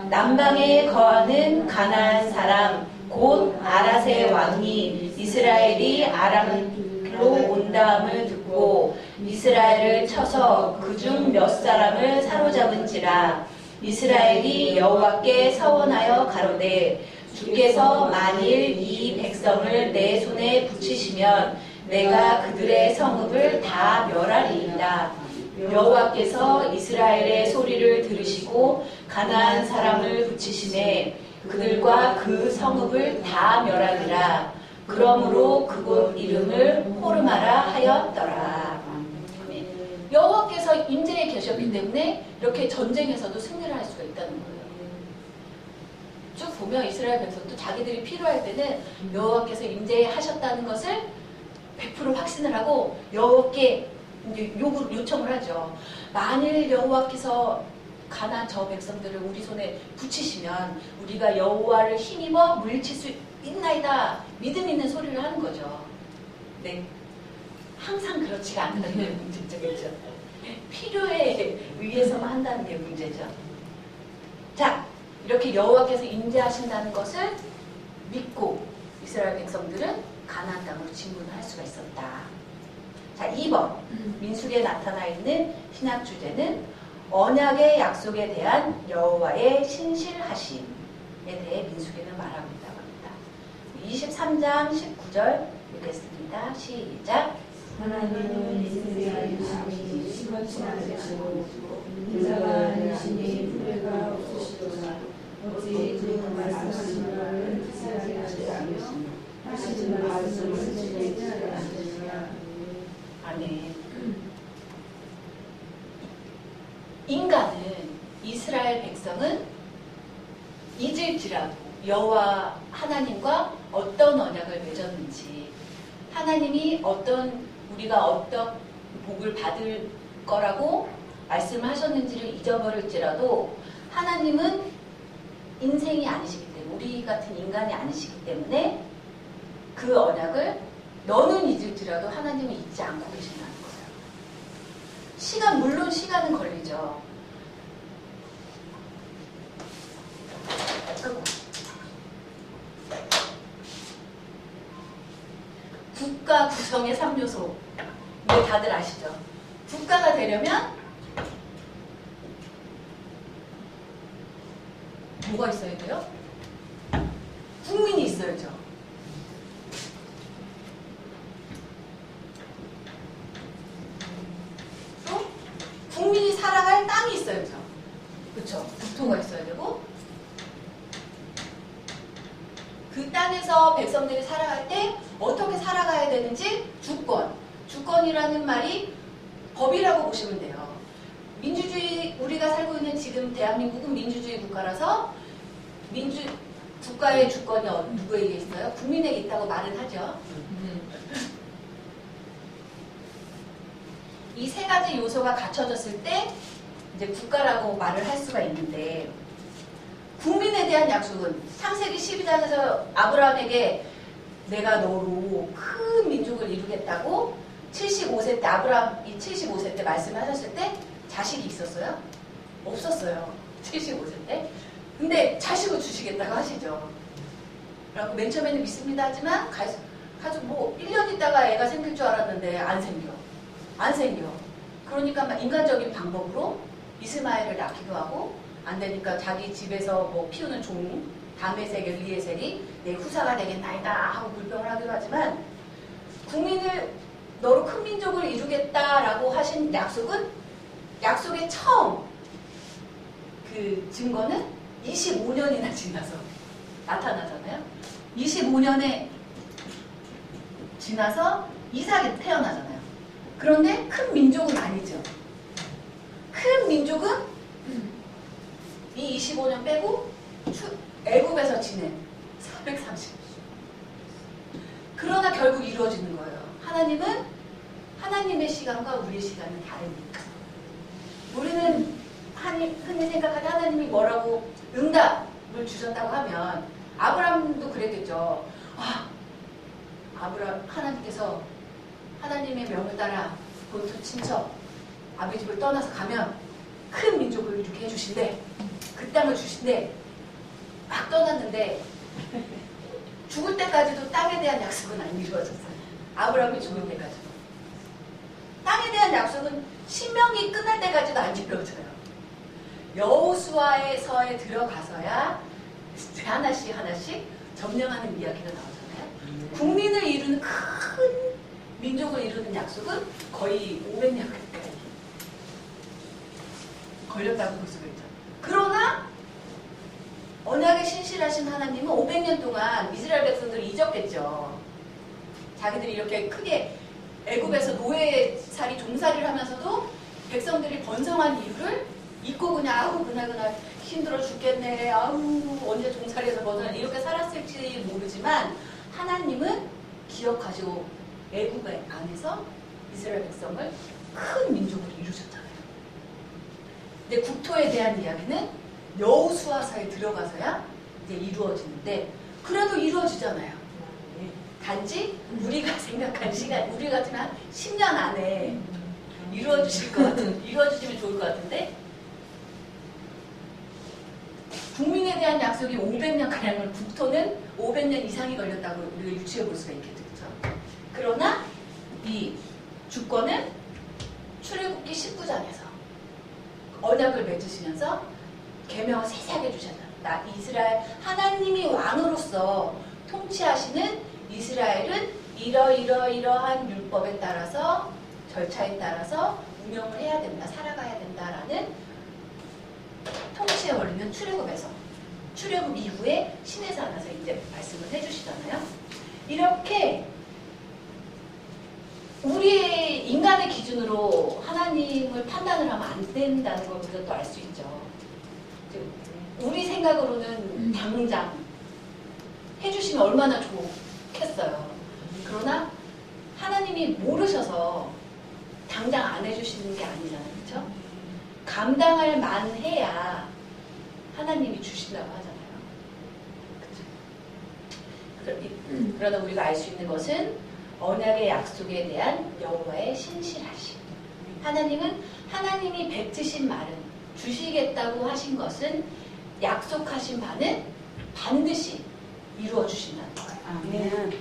남방에 거하는 가나안 사람 곧 아랏의 왕이 이스라엘이 아람으로 온다함을 듣고 이스라엘을 쳐서 그중 몇 사람을 사로잡은지라. 이스라엘이 여호와께 서원하여 가로되 주께서 만일 이 백성을 내 손에 붙이시면 내가 그들의 성읍을 다 멸하리이다. 여호와께서 이스라엘의 소리를 들으시고 가나안 사람을 붙이심에 그들과 그 성읍을 다 멸하리라. 그러므로 그곳 이름을 호르마라 하였더라. 여호와께서 임재에 계셨기 때문에 이렇게 전쟁에서도 승리를 할 수가 있다는 거예요. 쭉 보면 이스라엘 백성도 자기들이 필요할 때는 여호와께서 임재하셨다는 것을 100% 확신을 하고 여호와께 요청을 하죠. 만일 여호와께서 가나안 저 백성들을 우리 손에 붙이시면 우리가 여호와를 힘입어 물리칠 수 있나이다. 믿음 있는 소리를 하는 거죠. 네, 항상 그렇지가 않다는 게 문제죠. 그렇죠? 필요에 의해서만 한다는 게 문제죠. 자, 이렇게 여호와께서 임재하신다는 것을 믿고 이스라엘 백성들은 가나안 땅으로 진군할 수가 있었다. 자, 2번 민수기에 나타나 있는 신학 주제는 언약의 약속에 대한 여호와의 신실하심에 대해 민수기는 말하고 있다고 합니다. 23장 19절 읽겠습니다. 시작. 하나님은 이스라엘 유심히 심각치 않으시고 인자가 유심히 후회가 없으시도다. 어찌 그 말씀하신 말을 피하게 하지 않으시며 하시는 말씀을 지키지 않으시느냐. 아멘. 인간은 이스라엘 백성은 잊을지라도 여호와 하나님과 어떤 언약을 맺었는지 하나님이 우리가 어떤 복을 받을 거라고 말씀하셨는지를 잊어버릴지라도 하나님은 인생이 아니시기 때문에 우리 같은 인간이 아니시기 때문에 그 언약을 너는 잊을지라도 하나님은 잊지 않고 계신다는 거예요. 물론 시간은 걸리죠. 국가 구성의 3요소. 이거 다들 아시죠? 국가가 되려면 뭐가 있어야 돼요? 국민이 있어야죠. 또 국민이 살아갈 땅이 있어야죠. 그렇죠? 국토가 있어야 되고 그 땅에서 백성들이 살아갈 때 어떻게 살아가야 되는지 주권이라는 말이 법이라고 보시면 돼요. 민주주의, 우리가 살고 있는 지금 대한민국은 민주주의 국가라서 국가의 주권이 누구에게 있어요? 국민에게 있다고 말은 하죠. 이 세 가지 요소가 갖춰졌을 때 이제 국가라고 말을 할 수가 있는데 국민에 대한 약속은 창세기 12장에서 아브라함에게 내가 너로 큰 민족을 이루겠다고 75세 때 아브라함이 75세 때 말씀하셨을 때 자식이 있었어요? 없었어요. 75세 때. 근데 자식을 주시겠다고 하시죠. 그래서 맨 처음에는 믿습니다 하지만 가지고 뭐 1년 있다가 애가 생길 줄 알았는데 안 생겨. 그러니까 막 인간적인 방법으로 이스마엘을 낳기도 하고 안 되니까 자기 집에서 뭐 키우는 종 다메섹 엘리에셀이 내 후사가 되겠나이다 하고 불평을 하기도 하지만 국민을 너로 큰 민족을 이루겠다라고 하신 약속의 처음 그 증거는 25년이나 지나서 나타나잖아요. 25년에 지나서 이삭이 태어나잖아요. 그런데 큰 민족은 아니죠. 큰 민족은 이 25년 빼고 애굽에서 지낸 430. 그러나 결국 이루어지는 거예요. 하나님의 시간과 우리의 시간은 다르니까. 우리는 흔히 생각하는 하나님이 뭐라고 응답을 주셨다고 하면 아브라함도 그랬겠죠. 하나님께서 하나님의 명을 따라 본토 친척 아버지 집을 떠나서 가면 큰 민족을 이렇게 해주신대. 그 땅을 주신대. 막 떠났는데 죽을 때까지도 땅에 대한 약속은 안 이루어졌어요. 아브라함이 죽을 때까지도. 땅에 대한 약속은 신명기 끝날 때까지도 안 이루어져요. 여호수아에서에 들어가서야 하나씩 점령하는 이야기가 나오잖아요. 국민을 이루는 큰 민족을 이루는 약속은 거의 500년 가까이 걸렸다고 볼 수가 있죠. 그러나 언약에 신실하신 하나님은 500년 동안 이스라엘 백성들을 잊었겠죠. 자기들이 이렇게 크게 애굽에서 노예살이 종살이를 하면서도 백성들이 번성한 이유를 잊고 그냥 그날 힘들어 죽겠네. 언제 종살이에서 벗어나 이렇게 살았을지 모르지만 하나님은 기억하시고 애굽 안에서 이스라엘 백성을 큰 민족으로 이루셨잖아요. 근데 국토에 대한 이야기는 여호수아서에 들어가서야 이제 이루어지는데 그래도 이루어지잖아요. 단지 우리가 생각한 시간, 우리 같으면 한 10년 안에 이루어지시면 좋을 것 같은데 국민에 대한 약속이 500년 가량을 국토는 500년 이상이 걸렸다고 우리가 유추해 볼 수가 있겠죠. 그렇죠? 이 주권은 출애굽기 19장에서 언약을 맺으시면서 계명을 세세하게 주셨다. 나 이스라엘 하나님이 왕으로서 통치하시는 이스라엘은 이러한 율법에 따라서 절차에 따라서 운영을 해야 된다, 살아가야 된다라는 통치의 원리는 출애굽 이후에 시내산에서 이제 말씀을 해주시잖아요. 이렇게 우리의 인간의 기준으로 하나님을 판단을 하면 안 된다는 걸 우리가 또 알 수 있죠. 우리 생각으로는 당장 해주시면 얼마나 좋겠어요. 그러나 하나님이 모르셔서 당장 안 해주시는 게 아니잖아요. 그렇죠? 감당할 만해야 하나님이 주신다고 하잖아요. 그렇죠? 그러나 우리가 알 수 있는 것은 언약의 약속에 대한 여호와의 신실하심. 하나님은 하나님이 뱉으신 말은 주시겠다고 하신 것은 약속하신 바는 반드시 이루어 주신다는 거예요. 아멘.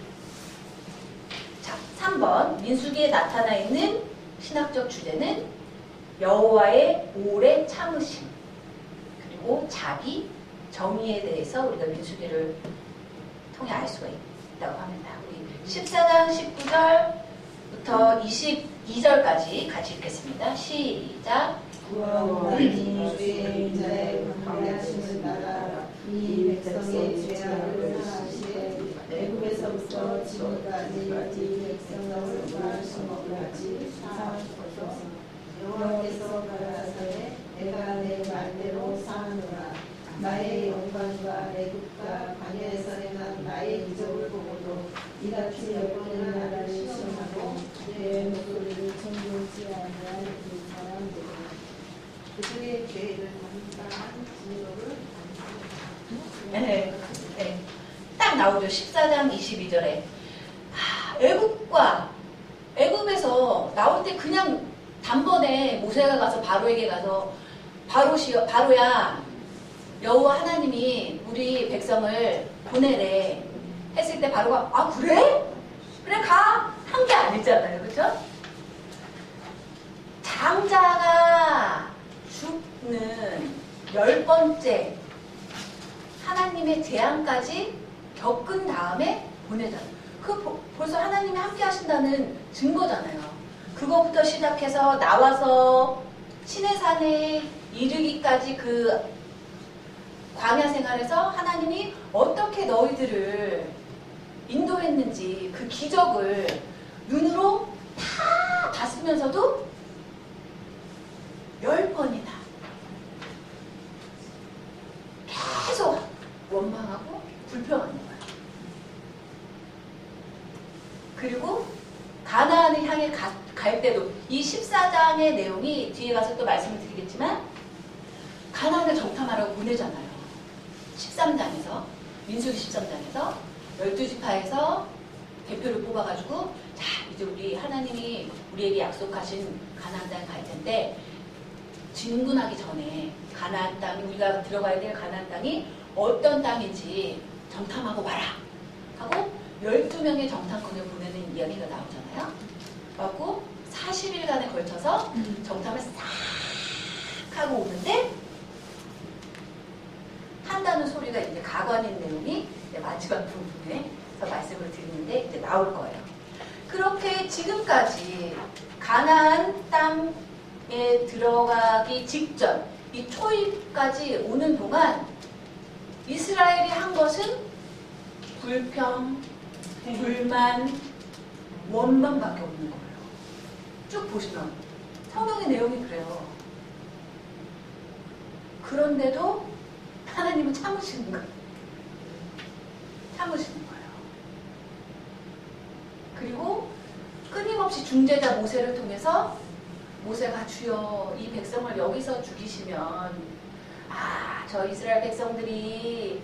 자, 3번 민수기에 나타나 있는 신학적 주제는 여호와의 오래 참으심 그리고 자비, 정의에 대해서 우리가 민수기를 통해 알 수가 있다고 합니다. 우리 14장 19절부터 22절까지 같이 읽겠습니다. 시작. 구원하니 주의 인자의 광야하심을 따라 이 백성의 죄악을 사하시되 애굽에서부터 지금까지 이 백성을 구하신 것까지 사하셨소서. 여호와께서 가라사대 내가 내 말대로 사하노라. 나의 영광과 애굽과 광야에서 행한 나의 기적을 보고도 이같이 몇 번이나 나를 시험하고 내 목소리를 청종치 아니한 그 사람들은 그들의 죄를 감당한 진노를 네, 네. 딱 나오죠. 14장 22절에 애굽에서 나올 때 그냥 단번에 모세가 가서 바로에게 가서 바로야 여호와 하나님이 우리 백성을 보내래 했을 때 바로가 아 그래? 그래 가! 한 게 아니잖아요. 그렇죠? 장자가 죽는 10번째 하나님의 재앙까지 겪은 다음에 보내잖아요. 벌써 하나님이 함께 하신다는 증거잖아요. 그거부터 시작해서 나와서 시내산에 이르기까지 그 광야 생활에서 하나님이 어떻게 너희들을 인도했는지 그 기적을 눈으로 다 봤으면서도 10번이나 계속 원망하고 불평하는 거예요. 그리고 가나안을 향해 갈 때도 이 14장의 내용이 뒤에 가서 또 말씀을 드리겠지만 가나안을 정탐하라고 보내잖아요. 13장에서 민수기 13장에서 12지파에서 대표를 뽑아가지고 자 이제 우리 하나님이 우리에게 약속하신 가나안 땅에 갈 텐데 진군하기 전에 가나안 땅이 우리가 들어가야 될 가나안 땅이 어떤 땅인지 정탐하고 와라 하고 12명의 정탐꾼을 보내는 이야기가 나오잖아요. 그래갖고 40일간에 걸쳐서 정탐을 싹 하고 오는데 한다는 소리가 이제 가관인 내용이 이제 마지막 부분에서 말씀을 드리는데 이제 나올 거예요. 그렇게 지금까지 가나안 땅에 들어가기 직전 이 초입까지 오는 동안 이스라엘이 한 것은 불평, 불만, 원망밖에 없는 거예요. 쭉 보시면 성경의 내용이 그래요. 그런데도 하나님은 참으시는 거예요. 참으시는 거예요. 그리고 끊임없이 중재자 모세를 통해서 모세가 주여 이 백성을 여기서 죽이시면 저 이스라엘 백성들이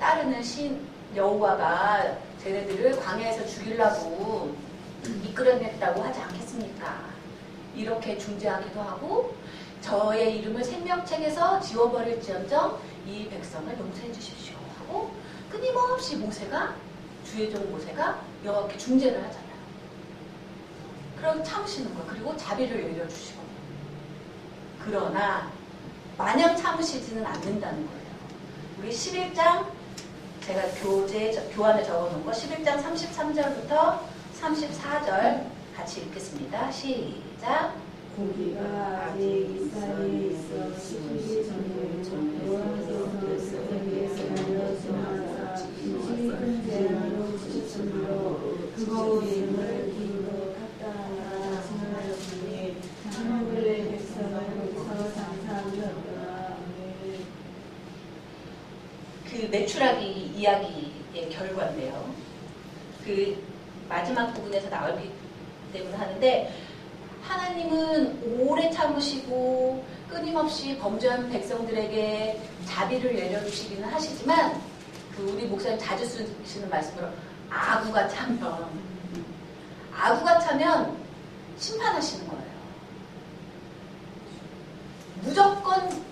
따르는 신 여호와가 쟤네들을 광야에서 죽이려고 이끌어냈다고 하지 않겠습니까? 이렇게 중재하기도 하고 저의 이름을 생명책에서 지워버릴지언정 이 백성을 용서해 주십시오 하고 끊임없이 모세가 주의 종 모세가 여호와께 중재를 하잖아요. 그럼 참으시는 거예요. 그리고 자비를 열려주시고. 그러나 마냥 참으시지는 않는다는 거예요. 우리 11장 제가 교환에 적어놓은 거 11장 33절부터 34절 같이 읽겠습니다. 시작. 고기가 아직 이살이 있어 식기 전에 여호와께서 그에게서 말씀하사 식은 재앙으로 주셨으므로 그거 이름을 기로 탔다 하라 말씀하였으니 하나님의 백성을 거기서 장사하셨더라. 그 메추라기 이야기의 결과인데요. 그 마지막 부분에서 나오기 때문에 하는데 하나님은 오래 참으시고 끊임없이 범죄한 백성들에게 자비를 내려주시기는 하시지만 그 우리 목사님 자주 쓰시는 말씀으로 아구가 차면 심판하시는 거예요. 무조건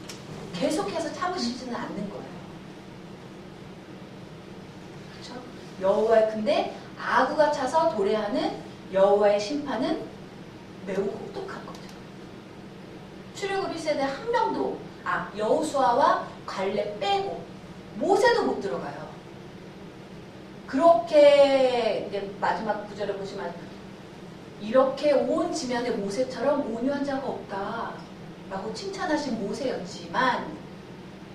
계속해서 참으시지는 않는 거예요. 그렇죠? 여호와의 근데 아구가 차서 도래하는 여호와의 심판은 매우 혹독한 거죠. 출애굽 1세대 한 명도 여호수아와 갈렙 빼고 모세도 못 들어가요. 그렇게 이제 마지막 구절을 보시면 이렇게 온 지면에 모세처럼 온유한 자가 없다라고 칭찬하신 모세였지만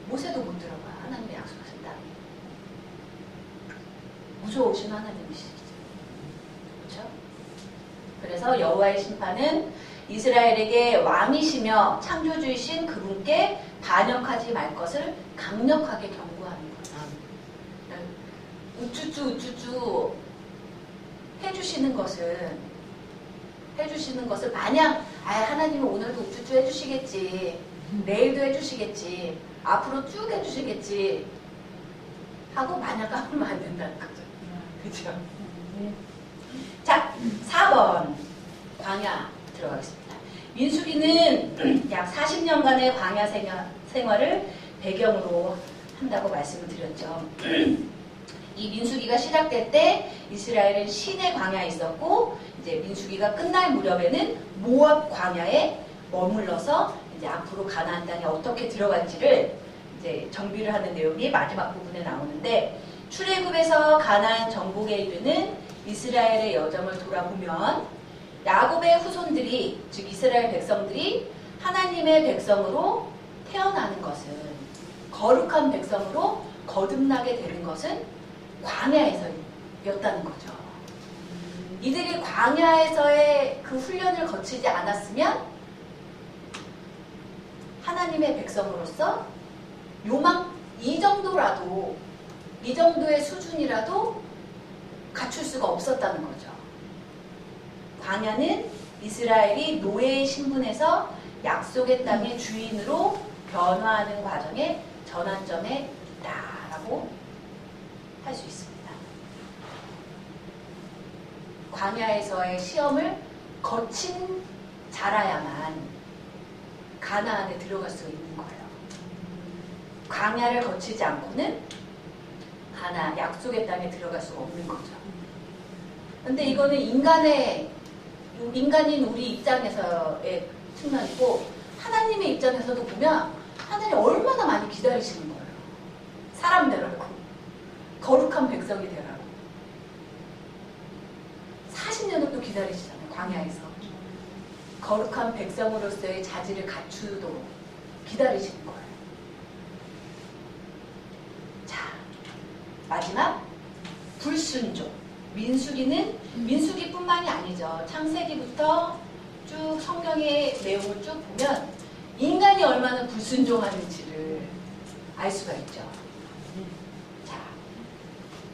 모세도 못 들어가요. 하나님의 약속하신 땅에. 무서우신 하나님이시죠. 그렇죠? 그래서 여호와의 심판은 이스라엘에게 왕이시며 창조주이신 그분께 반역하지 말 것을 강력하게 경고하는 거예요. 우쭈쭈 해주시는 것을 마냥 하나님은 오늘도 우쭈쭈 해주시겠지, 내일도 해주시겠지, 앞으로 쭉 해주시겠지 하고 마냥 까불면 안 된다는 거죠. 그렇죠? 자, 4번 광야 들어가겠습니다. 민수기는 약 40년간의 광야 생활을 배경으로 한다고 말씀을 드렸죠. 이 민수기가 시작될 때 이스라엘은 시내 광야에 있었고 이제 민수기가 끝날 무렵에는 모압 광야에 머물러서 이제 앞으로 가나안 땅에 어떻게 들어갈지를 이제 정비를 하는 내용이 마지막 부분에 나오는데 출애굽에서 가나안 정복에 이르는 이스라엘의 여정을 돌아보면 야곱의 후손들이 즉 이스라엘 백성들이 하나님의 백성으로 태어나는 것은 거룩한 백성으로 거듭나게 되는 것은 광야에서였다는 거죠. 이들이 광야에서의 그 훈련을 거치지 않았으면 하나님의 백성으로서 이 정도의 수준이라도 갖출 수가 없었다는 거죠. 광야는 이스라엘이 노예의 신분에서 약속의 땅의 주인으로 변화하는 과정의 전환점에 있다라고 할 수 있습니다. 광야에서의 시험을 거친 자라야만 가나안에 들어갈 수 있는 거예요. 광야를 거치지 않고는 약속의 땅에 들어갈 수 없는 거죠. 근데 이거는 인간인 우리 입장에서의 측면이고 하나님의 입장에서도 보면 하나님 얼마나 많이 기다리시는 거예요. 사람 되라고. 거룩한 백성이 되라고. 40년을 또 기다리시잖아요. 광야에서. 거룩한 백성으로서의 자질을 갖추도록 기다리시는 거예요. 자, 마지막 불순종. 민수기뿐만이 아니죠. 창세기부터 쭉 성경의 내용을 쭉 보면 인간이 얼마나 불순종하는지를 알 수가 있죠. 자,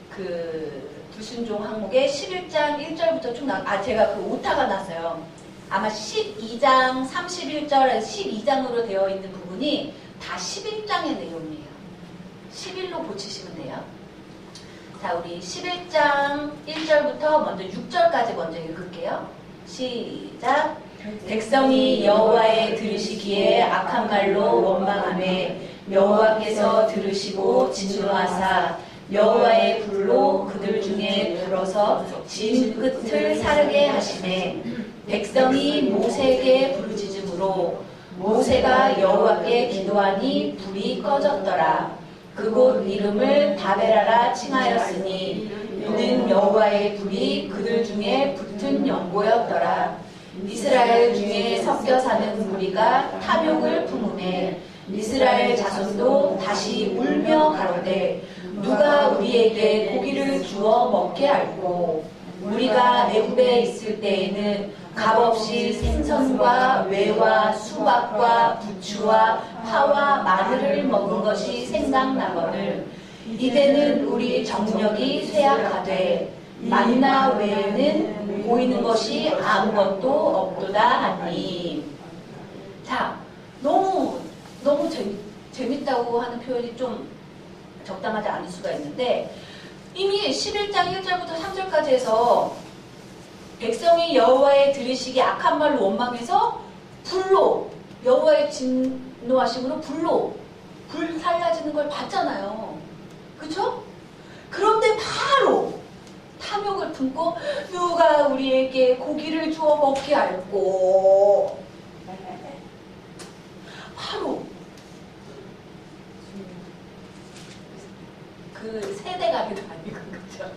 그 불순종 항목에 11장 1절부터 쭉 제가 그 오타가 났어요. 아마 12장 31절에서 12장으로 되어 있는 부분이 다 11장의 내용이에요. 11로 고치시면 돼요. 자, 우리 11장 1절부터 먼저 6절까지 먼저 읽을게요. 시작. 백성이 여호와의 들으시기에 악한 말로 원망하매 여호와께서 들으시고 진노하사 여호와의 불로 그들 중에 불어서 진 끝을 사르게 하시매 백성이 모세에게 부르짖음으로 모세가 여호와께 기도하니 불이 꺼졌더라. 그곳 이름을 다베라라 칭하였으니 이는 여호와의 불이 그들 중에 붙은 연고였더라. 이스라엘 중에 섞여 사는 무리가 탐욕을 품으매 이스라엘 자손도 다시 울며 가로되 누가 우리에게 고기를 주어 먹게 할꼬. 우리가 애굽에 있을 때에는 값없이 생선과 외와 수박과 부추와 파와 마늘을 먹은 것이 생각나거늘 이제는 우리 정력이 쇠약하되 만나 외에는 보이는 것이 아무것도 없도다 하니. 자, 너무 재밌다고 하는 표현이 좀 적당하지 않을 수가 있는데 이미 11장 1절부터 3절까지 해서 백성이 여호와의 들으시기 악한 말로 원망해서 불로 여호와의 진노하심으로 불 살라지는 걸 봤잖아요. 그쵸? 그런데 바로 탐욕을 품고 누가 우리에게 고기를 주어 먹게 할꼬. 바로 그 세대가기도 아니고 그죠?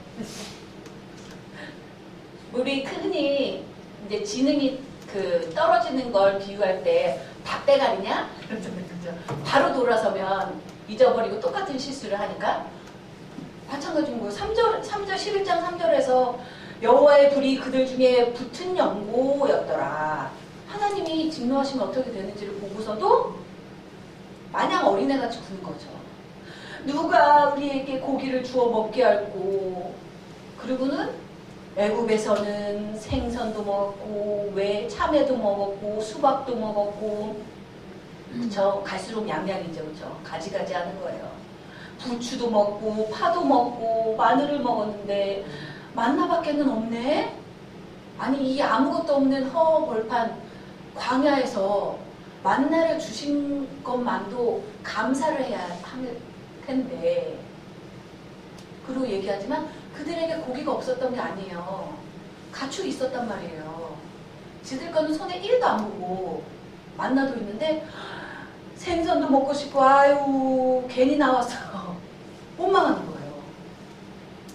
우리 흔히 이제 지능이 그 떨어지는 걸 비유할 때 닭대가리냐? 그죠? 바로 돌아서면 잊어버리고 똑같은 실수를 하니까 마찬가지인 거예요. 11장 3절에서 여호와의 불이 그들 중에 붙은 연고였더라. 하나님이 진노하시면 어떻게 되는지를 보고서도 마냥 어린애같이 구는 거죠. 누가 우리에게 고기를 주어 먹게 할꼬. 그리고는 애굽에서는 생선도 먹었고 왜 참외도 먹었고 수박도 먹었고 그쵸? 갈수록 양양이죠. 그쵸? 가지가지 하는 거예요. 부추도 먹고 파도 먹고 마늘을 먹었는데 만나밖에는 없네? 아니 이 아무것도 없는 허벌판 광야에서 만나를 주신 것만도 감사를 해야 할 텐데 그리고 얘기하지만 그들에게 고기가 없었던 게 아니에요. 가축이 있었단 말이에요. 지들 거는 손에 1도 안 보고 만나도 있는데 생선도 먹고 싶고 아유 괜히 나와서 원망하는 거예요.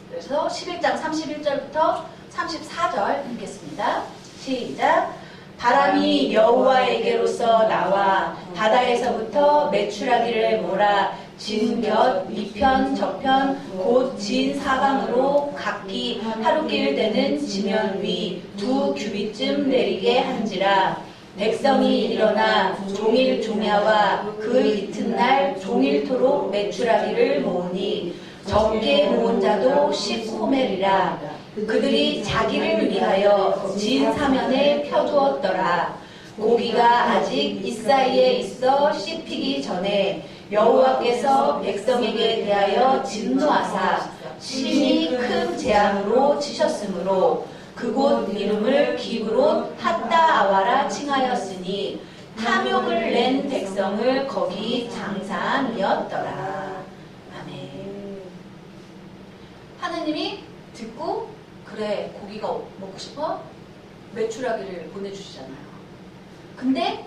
그래서 11장 31절부터 34절 읽겠습니다. 시작. 바람이 여호와에게로서 나와 바다에서부터 메추라기를 몰아 진 곁 이편 저편 곧 진 사방으로 각기 하루길 되는 지면 위 2규빗쯤 내리게 한지라. 백성이 일어나 종일 종야와 그 이튿날 종일토록 메추라기를 모으니 적게 모은 자도 10호멜이라. 그들이 자기를 위하여 진 사면에 펴두었더라. 고기가 아직 이 사이에 있어 씹히기 전에 여호와께서 백성에게 대하여 진노하사 심히 큰 재앙으로 치셨으므로 그곳 이름을 기브롯 핫다아와라 칭하였으니 탐욕을 낸 백성을 거기 장사함이었더라. 아멘. 하나님이 듣고 그래 고기가 먹고 싶어? 메추라기를 보내주시잖아요. 근데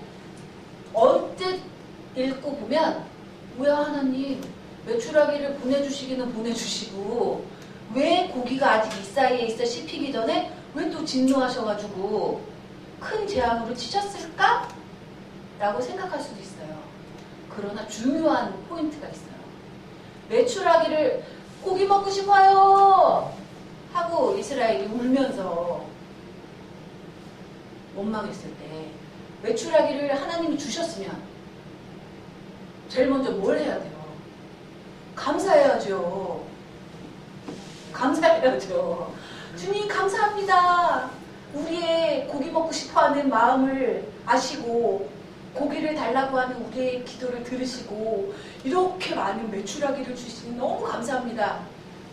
언뜻 읽고 보면 뭐야 하나님 메추라기를 보내주시기는 보내주시고 왜 고기가 아직 이 사이에 있어 씹히기 전에 왜 또 진노하셔가지고 큰 재앙으로 치셨을까? 라고 생각할 수도 있어요. 그러나 중요한 포인트가 있어요. 메추라기를 고기 먹고 싶어요 하고 이스라엘이 울면서 원망했을 때 메추라기를 하나님이 주셨으면 제일 먼저 뭘 해야 돼요? 감사해야죠. 감사해야죠. 주님 감사합니다. 우리의 고기 먹고 싶어하는 마음을 아시고 고기를 달라고 하는 우리의 기도를 들으시고 이렇게 많은 메추라기를 주시니 너무 감사합니다.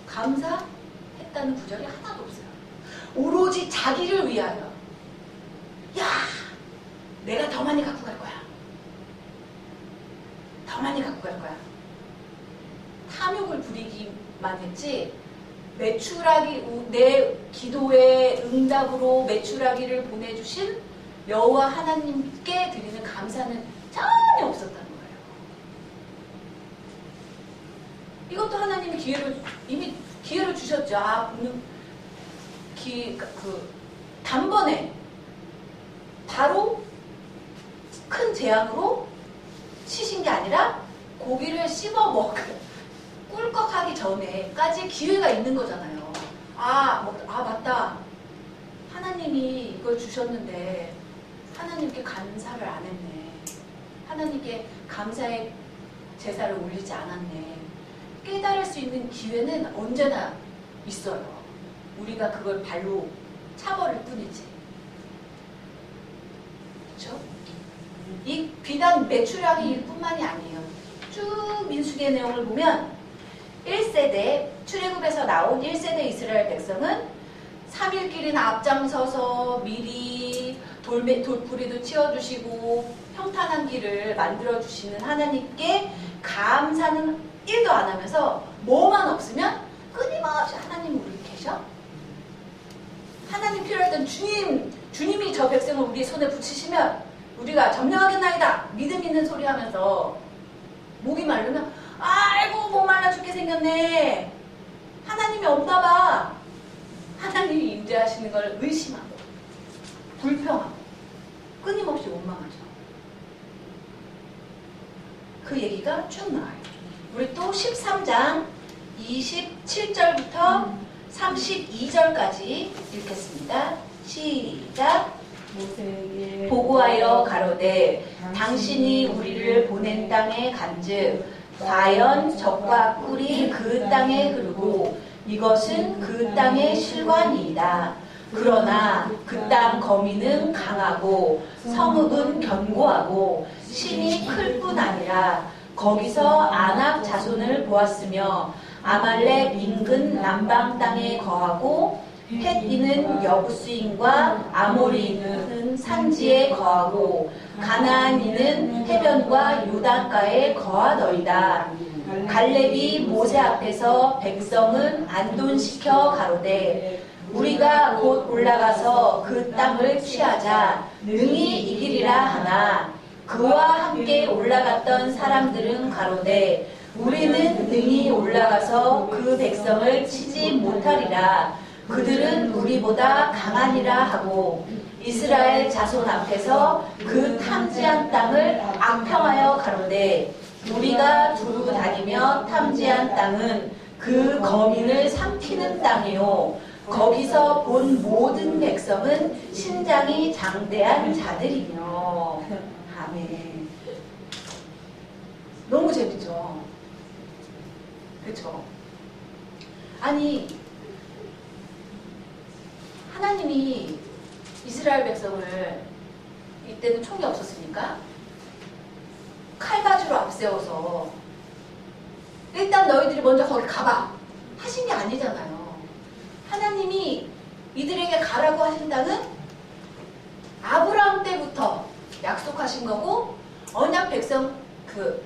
감사했다는 구절이 하나도 없어요. 오로지 자기를 위하여 야 내가 더 많이 갖고 갈 거야. 더 많이 갖고 갈 거야. 탐욕을 부리기 했지 메추라기 내 기도의 응답으로 메추라기를 보내주신 여호와 하나님께 드리는 감사는 전혀 없었다는 거예요. 이것도 하나님이 이미 기회를 주셨죠. 단번에 바로 큰 재앙으로 치신 게 아니라 고기를 씹어 꿀꺽하기 전에까지 기회가 있는 거잖아요. 맞다. 하나님이 이걸 주셨는데 하나님께 감사를 안 했네. 하나님께 감사의 제사를 올리지 않았네. 깨달을 수 있는 기회는 언제나 있어요. 우리가 그걸 발로 차버릴 뿐이지. 그렇죠? 이 비단 메추라기 뿐만이 아니에요. 쭉 민수기의 내용을 보면 1세대 출애굽에서 나온 1세대 이스라엘 백성은 3일길이나 앞장서서 미리 돌뿌리도 치워주시고 평탄한 길을 만들어주시는 하나님께 감사는 1도 안 하면서 뭐만 없으면 끊임없이 하나님 우리 계셔? 하나님 필요할 땐 주님이 저 백성을 우리 손에 붙이시면 우리가 점령하겠나이다 믿음 있는 소리 하면서 목이 마르면 아이고 목 말라 죽게 생겼네. 하나님이 없나봐. 하나님이 임재하시는 걸 의심하고 불평하고 끊임없이 원망하죠. 그 얘기가 쭉 나와요. 우리 또 13장 27절부터 32절까지 읽겠습니다. 시작. 모세에게 보고하여 가로되 당신이 우리를 보낸 땅에 간즉 과연 적과 꿀이 그 땅에 흐르고 이것은 그 땅의 실관이이다. 그러나 그 땅 거민은 강하고 성읍은 견고하고 심이 클 뿐 아니라 거기서 아낙 자손을 보았으며 아말렉 인근 남방 땅에 거하고 헷이는 여부스인과 아모리인은 산지에 거하고 가나안인은 해변과 요단가에 거하더이다. 갈렙이 모세 앞에서 백성은 안돈시켜 가로되 우리가 곧 올라가서 그 땅을 취하자 능히 이기리라 하나 그와 함께 올라갔던 사람들은 가로되 우리는 능히 올라가서 그 백성을 치지 못하리라. 그들은 우리보다 강하니라 하고 이스라엘 자손 앞에서 그 탐지한 땅을 악평하여 가로되 우리가 두루 다니며 탐지한 땅은 그 거민을 삼키는 땅이요 거기서 본 모든 백성은 신장이 장대한 자들이며. 아멘. 너무 재밌죠? 그렇죠? 아니 하나님이 이스라엘 백성을 이때는 총이 없었으니까 칼바지로 앞세워서 일단 너희들이 먼저 거기 가봐 하신 게 아니잖아요. 하나님이 이들에게 가라고 하신 땅은 아브라함 때부터 약속하신 거고 언약 백성 그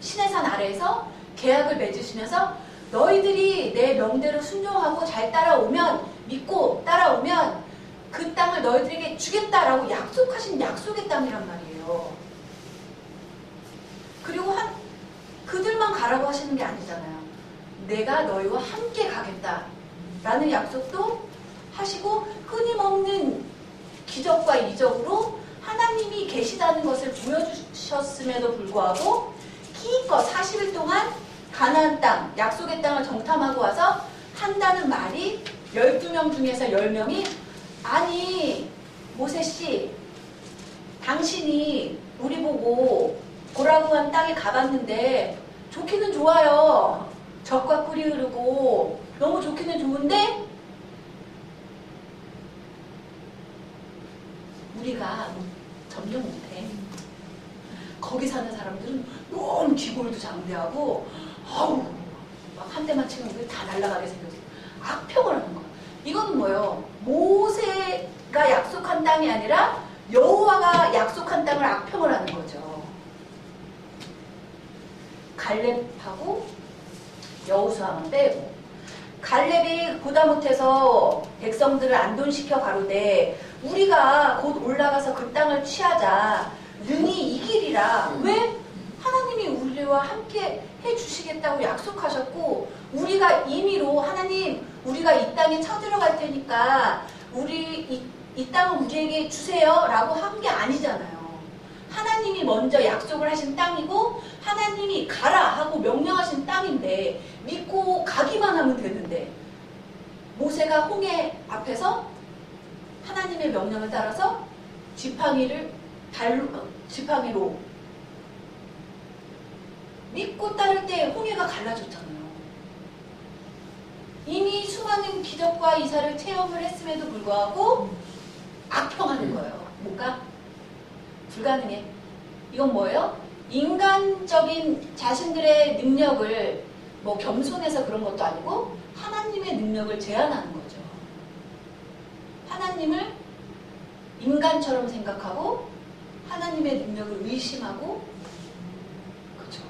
시내산 아래에서 계약을 맺으시면서 너희들이 내 명대로 순종하고 잘 따라오면 믿고 따라오면 그 땅을 너희들에게 주겠다라고 약속하신 약속의 땅이란 말이에요. 그리고 그들만 가라고 하시는 게 아니잖아요. 내가 너희와 함께 가겠다라는 약속도 하시고 끊임없는 기적과 이적으로 하나님이 계시다는 것을 보여주셨음에도 불구하고 기껏 40일 동안 가나안 땅, 약속의 땅을 정탐하고 와서 한다는 말이 12명 중에서 10명이 아니 모세씨 당신이 우리 보고 보라고 한 땅에 가봤는데 좋기는 좋아요. 젖과 꿀이 흐르고 너무 좋기는 좋은데 우리가 점령 못해. 거기 사는 사람들은 너무 기골도 장대하고 아우 막 한 대만 치면 우리 다 날아가게 생겼어. 악평을 하는 거야. 이건 뭐예요? 모세가 약속한 땅이 아니라 여호와가 약속한 땅을 악평을 하는 거죠. 갈렙하고 여호수아만 빼고. 갈렙이 보다 못해서 백성들을 안돈시켜 가로되 우리가 곧 올라가서 그 땅을 취하자 능히 이기리라. 왜? 하나님이 우리와 함께 해주시겠다고 약속하셨고 우리가 임의로 하나님 우리가 이 땅에 쳐들어갈 테니까 이 땅을 우리에게 주세요 라고 한 게 아니잖아요. 하나님이 먼저 약속을 하신 땅이고 하나님이 가라 하고 명령하신 땅인데 믿고 가기만 하면 되는데 모세가 홍해 앞에서 하나님의 명령을 따라서 지팡이로 믿고 따를 때 홍해가 갈라졌잖아요. 이미 수많은 기적과 이사를 체험을 했음에도 불구하고 악평하는 거예요. 뭔가 불가능해. 이건 뭐예요? 인간적인 자신들의 능력을 뭐 겸손해서 그런 것도 아니고 하나님의 능력을 제한하는 거죠. 하나님을 인간처럼 생각하고 하나님의 능력을 의심하고 그렇죠.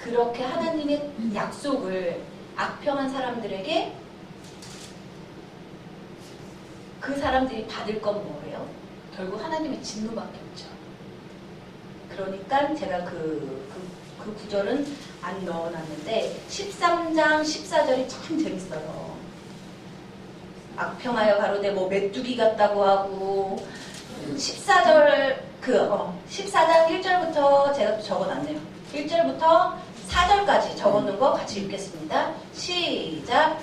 그렇게 하나님의 약속을 악평한 사람들에게 그 사람들이 받을 건 뭐예요? 결국 하나님의 진노밖에 없죠. 그러니까 제가 그 구절은 안 넣어놨는데 13장 14절이 참 재밌어요. 악평하여 가로되 뭐 메뚜기 같다고 하고 14장 1절부터 제가 적어놨네요. 1절부터 4절까지 적어놓은 거 같이 읽겠습니다. 시작.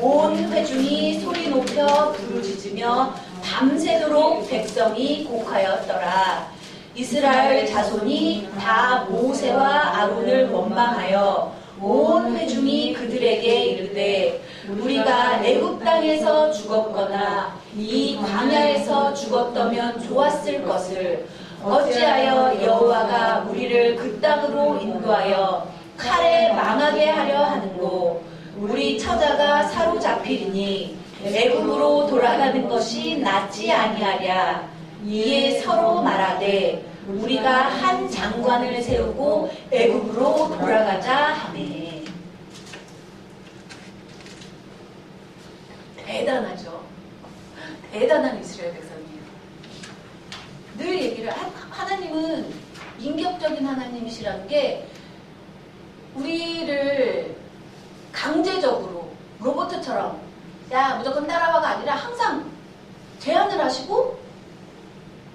온 회중이 소리 높여 부르짖으며 밤새도록 백성이 곡하였더라. 이스라엘 자손이 다 모세와 아론을 원망하여 온 회중이 그들에게 이르되 우리가 애굽 땅에서 죽었거나 이 광야에서 죽었더면 좋았을 것을 어찌하여 여호와가 우리를 그 땅으로 인도하여 칼에 망하게 하려 하는고. 우리 처자가 사로잡히리니 애굽으로 돌아가는 것이 낫지 아니하랴. 이에 서로 말하되 우리가 한 장관을 세우고 애굽으로 돌아가자 하매. 대단하죠. 대단한 이스라엘 백성이에요. 늘 얘기를 하나님은 인격적인 하나님이시라는 게 우리를 강제적으로 로봇처럼 야 무조건 따라와가 아니라 항상 제안을 하시고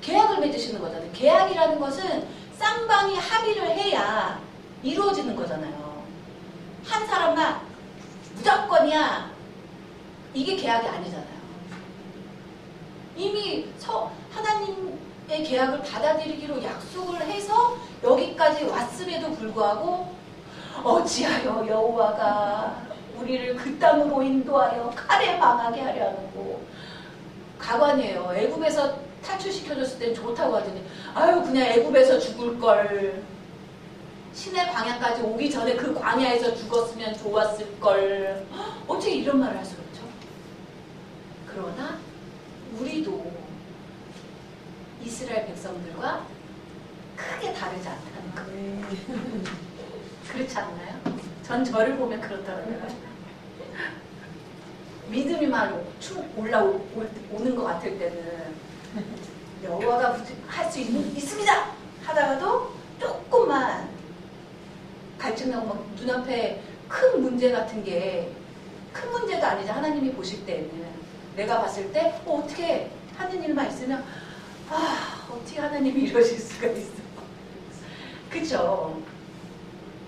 계약을 맺으시는 거잖아요. 계약이라는 것은 쌍방이 합의를 해야 이루어지는 거잖아요. 한 사람만 무조건이야 이게 계약이 아니잖아요. 이미 하나님의 계약을 받아들이기로 약속을 해서 여기까지 왔음에도 불구하고 어찌하여 여호와가 우리를 그 땅으로 인도하여 칼에 망하게 하려 하는고. 가관이에요. 애굽에서 탈출시켜줬을 땐 좋다고 하더니 아유 그냥 애굽에서 죽을걸. 신의 광야까지 오기 전에 그 광야에서 죽었으면 좋았을걸. 어떻게 이런 말을 할 수가 있죠? 그러나 우리도 이스라엘 백성들과 크게 다르지 않다는 거예요. 그렇지 않나요? 전 저를 보면 그렇더라고요. 믿음이 막 올라오는 것 같을 때는 여호와가 할 수 있습니다 하다가도 조금만 갈증나고 막 눈앞에 큰 문제 같은 게 큰 문제가 아니죠. 하나님이 보실 때는 내가 봤을 때 어떻게 하는 일만 있으면 어떻게 하나님이 이러실 수가 있어. 그쵸?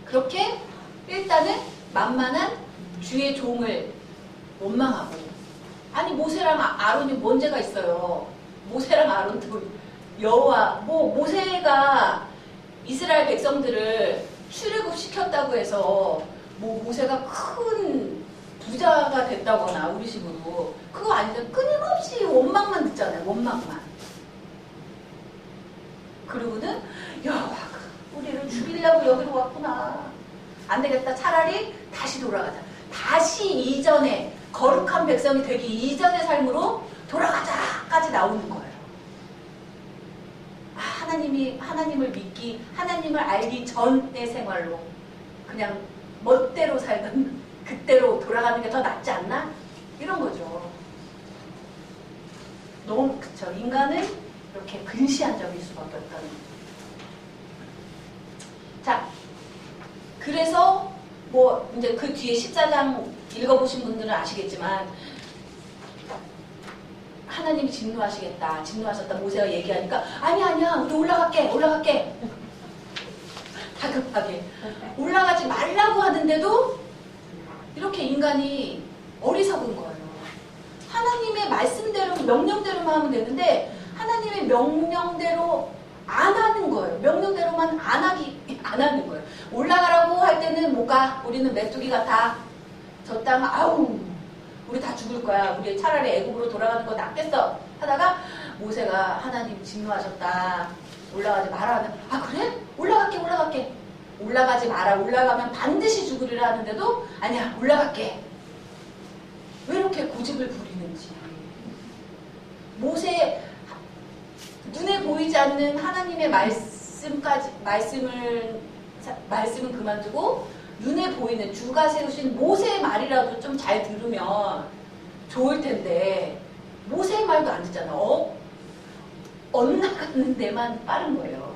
그렇게 일단은 만만한 주의 종을 원망하고. 아니 모세랑 아론이 뭔 죄가 있어요. 모세랑 아론도 여호와 모세가 이스라엘 백성들을 출애굽시켰다고 해서 모세가 큰 부자가 됐다거나 우리 식으로 그거 아니죠. 끊임없이 원망만 듣잖아요. 원망만. 그리고는 여호와가 우리를 죽이려고 여기로 왔구나. 안 되겠다. 차라리 다시 돌아가자. 다시 이전에 거룩한 백성이 되기 이전의 삶으로 돌아가자까지 나오는 거예요. 하나님을 믿기, 하나님을 알기 전의 생활로 그냥 멋대로 살던 그때로 돌아가는 게 더 낫지 않나? 이런 거죠. 너무 그쵸. 인간은 이렇게 근시안적일 수밖에 없다는 거죠. 자, 그래서 뭐 이제 그 뒤에 14장 읽어보신 분들은 아시겠지만 하나님이 진노하셨다 모세가 얘기하니까 아니야 우리 올라갈게 다급하게 올라가지 말라고 하는데도 이렇게 인간이 어리석은 거예요. 하나님의 말씀대로 명령대로만 하면 되는데 하나님의 명령대로 안 하는 거예요. 명령대로만 안 하는 거예요. 올라가라고 할 때는 못 가. 우리는 메뚜기 같아. 저 땅 아우 우리 다 죽을 거야. 우리 차라리 애국으로 돌아가는 거 낫겠어. 하다가 모세가 하나님 진노하셨다. 올라가지 마라 하면 아 그래? 올라갈게. 올라가지 마라. 올라가면 반드시 죽으리라 하는데도 아니야 올라갈게. 왜 이렇게 고집을 부리는지. 모세 눈에 보이지 않는 하나님의 말씀은 그만두고 눈에 보이는 주가 세우신 모세의 말이라도 좀 잘 들으면 좋을 텐데 모세의 말도 안 듣잖아. 엇나가는 데만 빠른 거예요.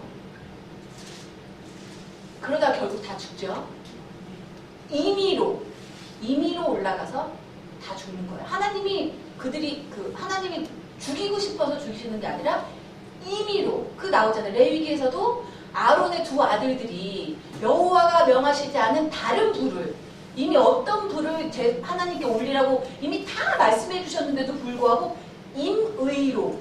그러다 결국 다 죽죠. 임의로 올라가서 다 죽는 거예요. 하나님이 죽이고 싶어서 죽이시는 게 아니라 임의로 나오잖아요. 레위기에서도 아론의 두 아들들이 여호와가 명하시지 않은 다른 불을 이미 어떤 불을 하나님께 올리라고 이미 다 말씀해 주셨는데도 불구하고 임의로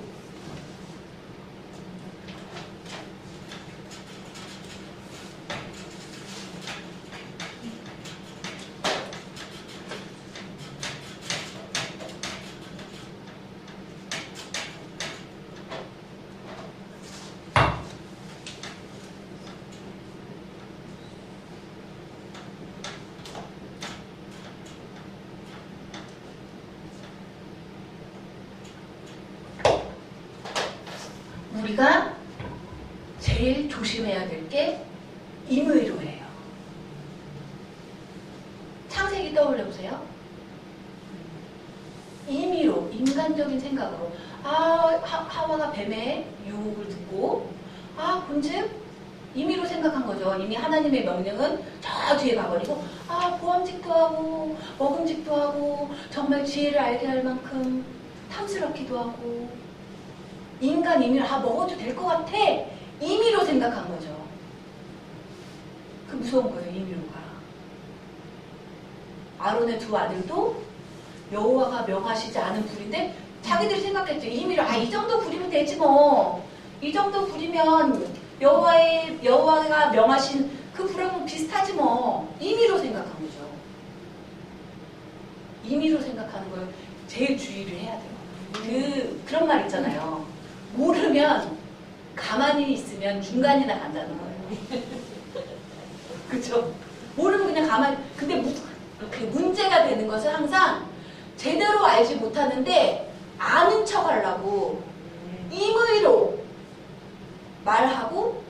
우리가 제일 조심해야 될 게 임의로예요. 창세기 떠올려 보세요. 임의로, 인간적인 생각으로 하와가 뱀의 유혹을 듣고 본즉 임의로 생각한 거죠. 이미 하나님의 명령은 저 뒤에 가버리고 보암직도 하고 먹음직도 하고 정말 지혜를 알게 할 만큼 탐스럽기도 하고 인간 임의로 먹어도 될 것 같아. 임의로 생각한 거죠. 그 무서운 거예요. 임의로가. 아론의 두 아들도 여호와가 명하시지 않은 불인데 자기들이 생각했죠. 임의로 이 정도 불이면 되지 뭐. 이 정도 불이면 여호와가 명하신 그 불하고 비슷하지 뭐. 임의로 생각한 거죠. 임의로 생각하는 걸 제일 주의를 해야 돼요. 그런 말 있잖아요. 모르면 가만히 있으면 중간이나 간다는 거예요. 그쵸? 모르면 그냥 가만히. 근데 문제가 되는 것은 항상 제대로 알지 못하는데 아는 척 하려고 임의로 말하고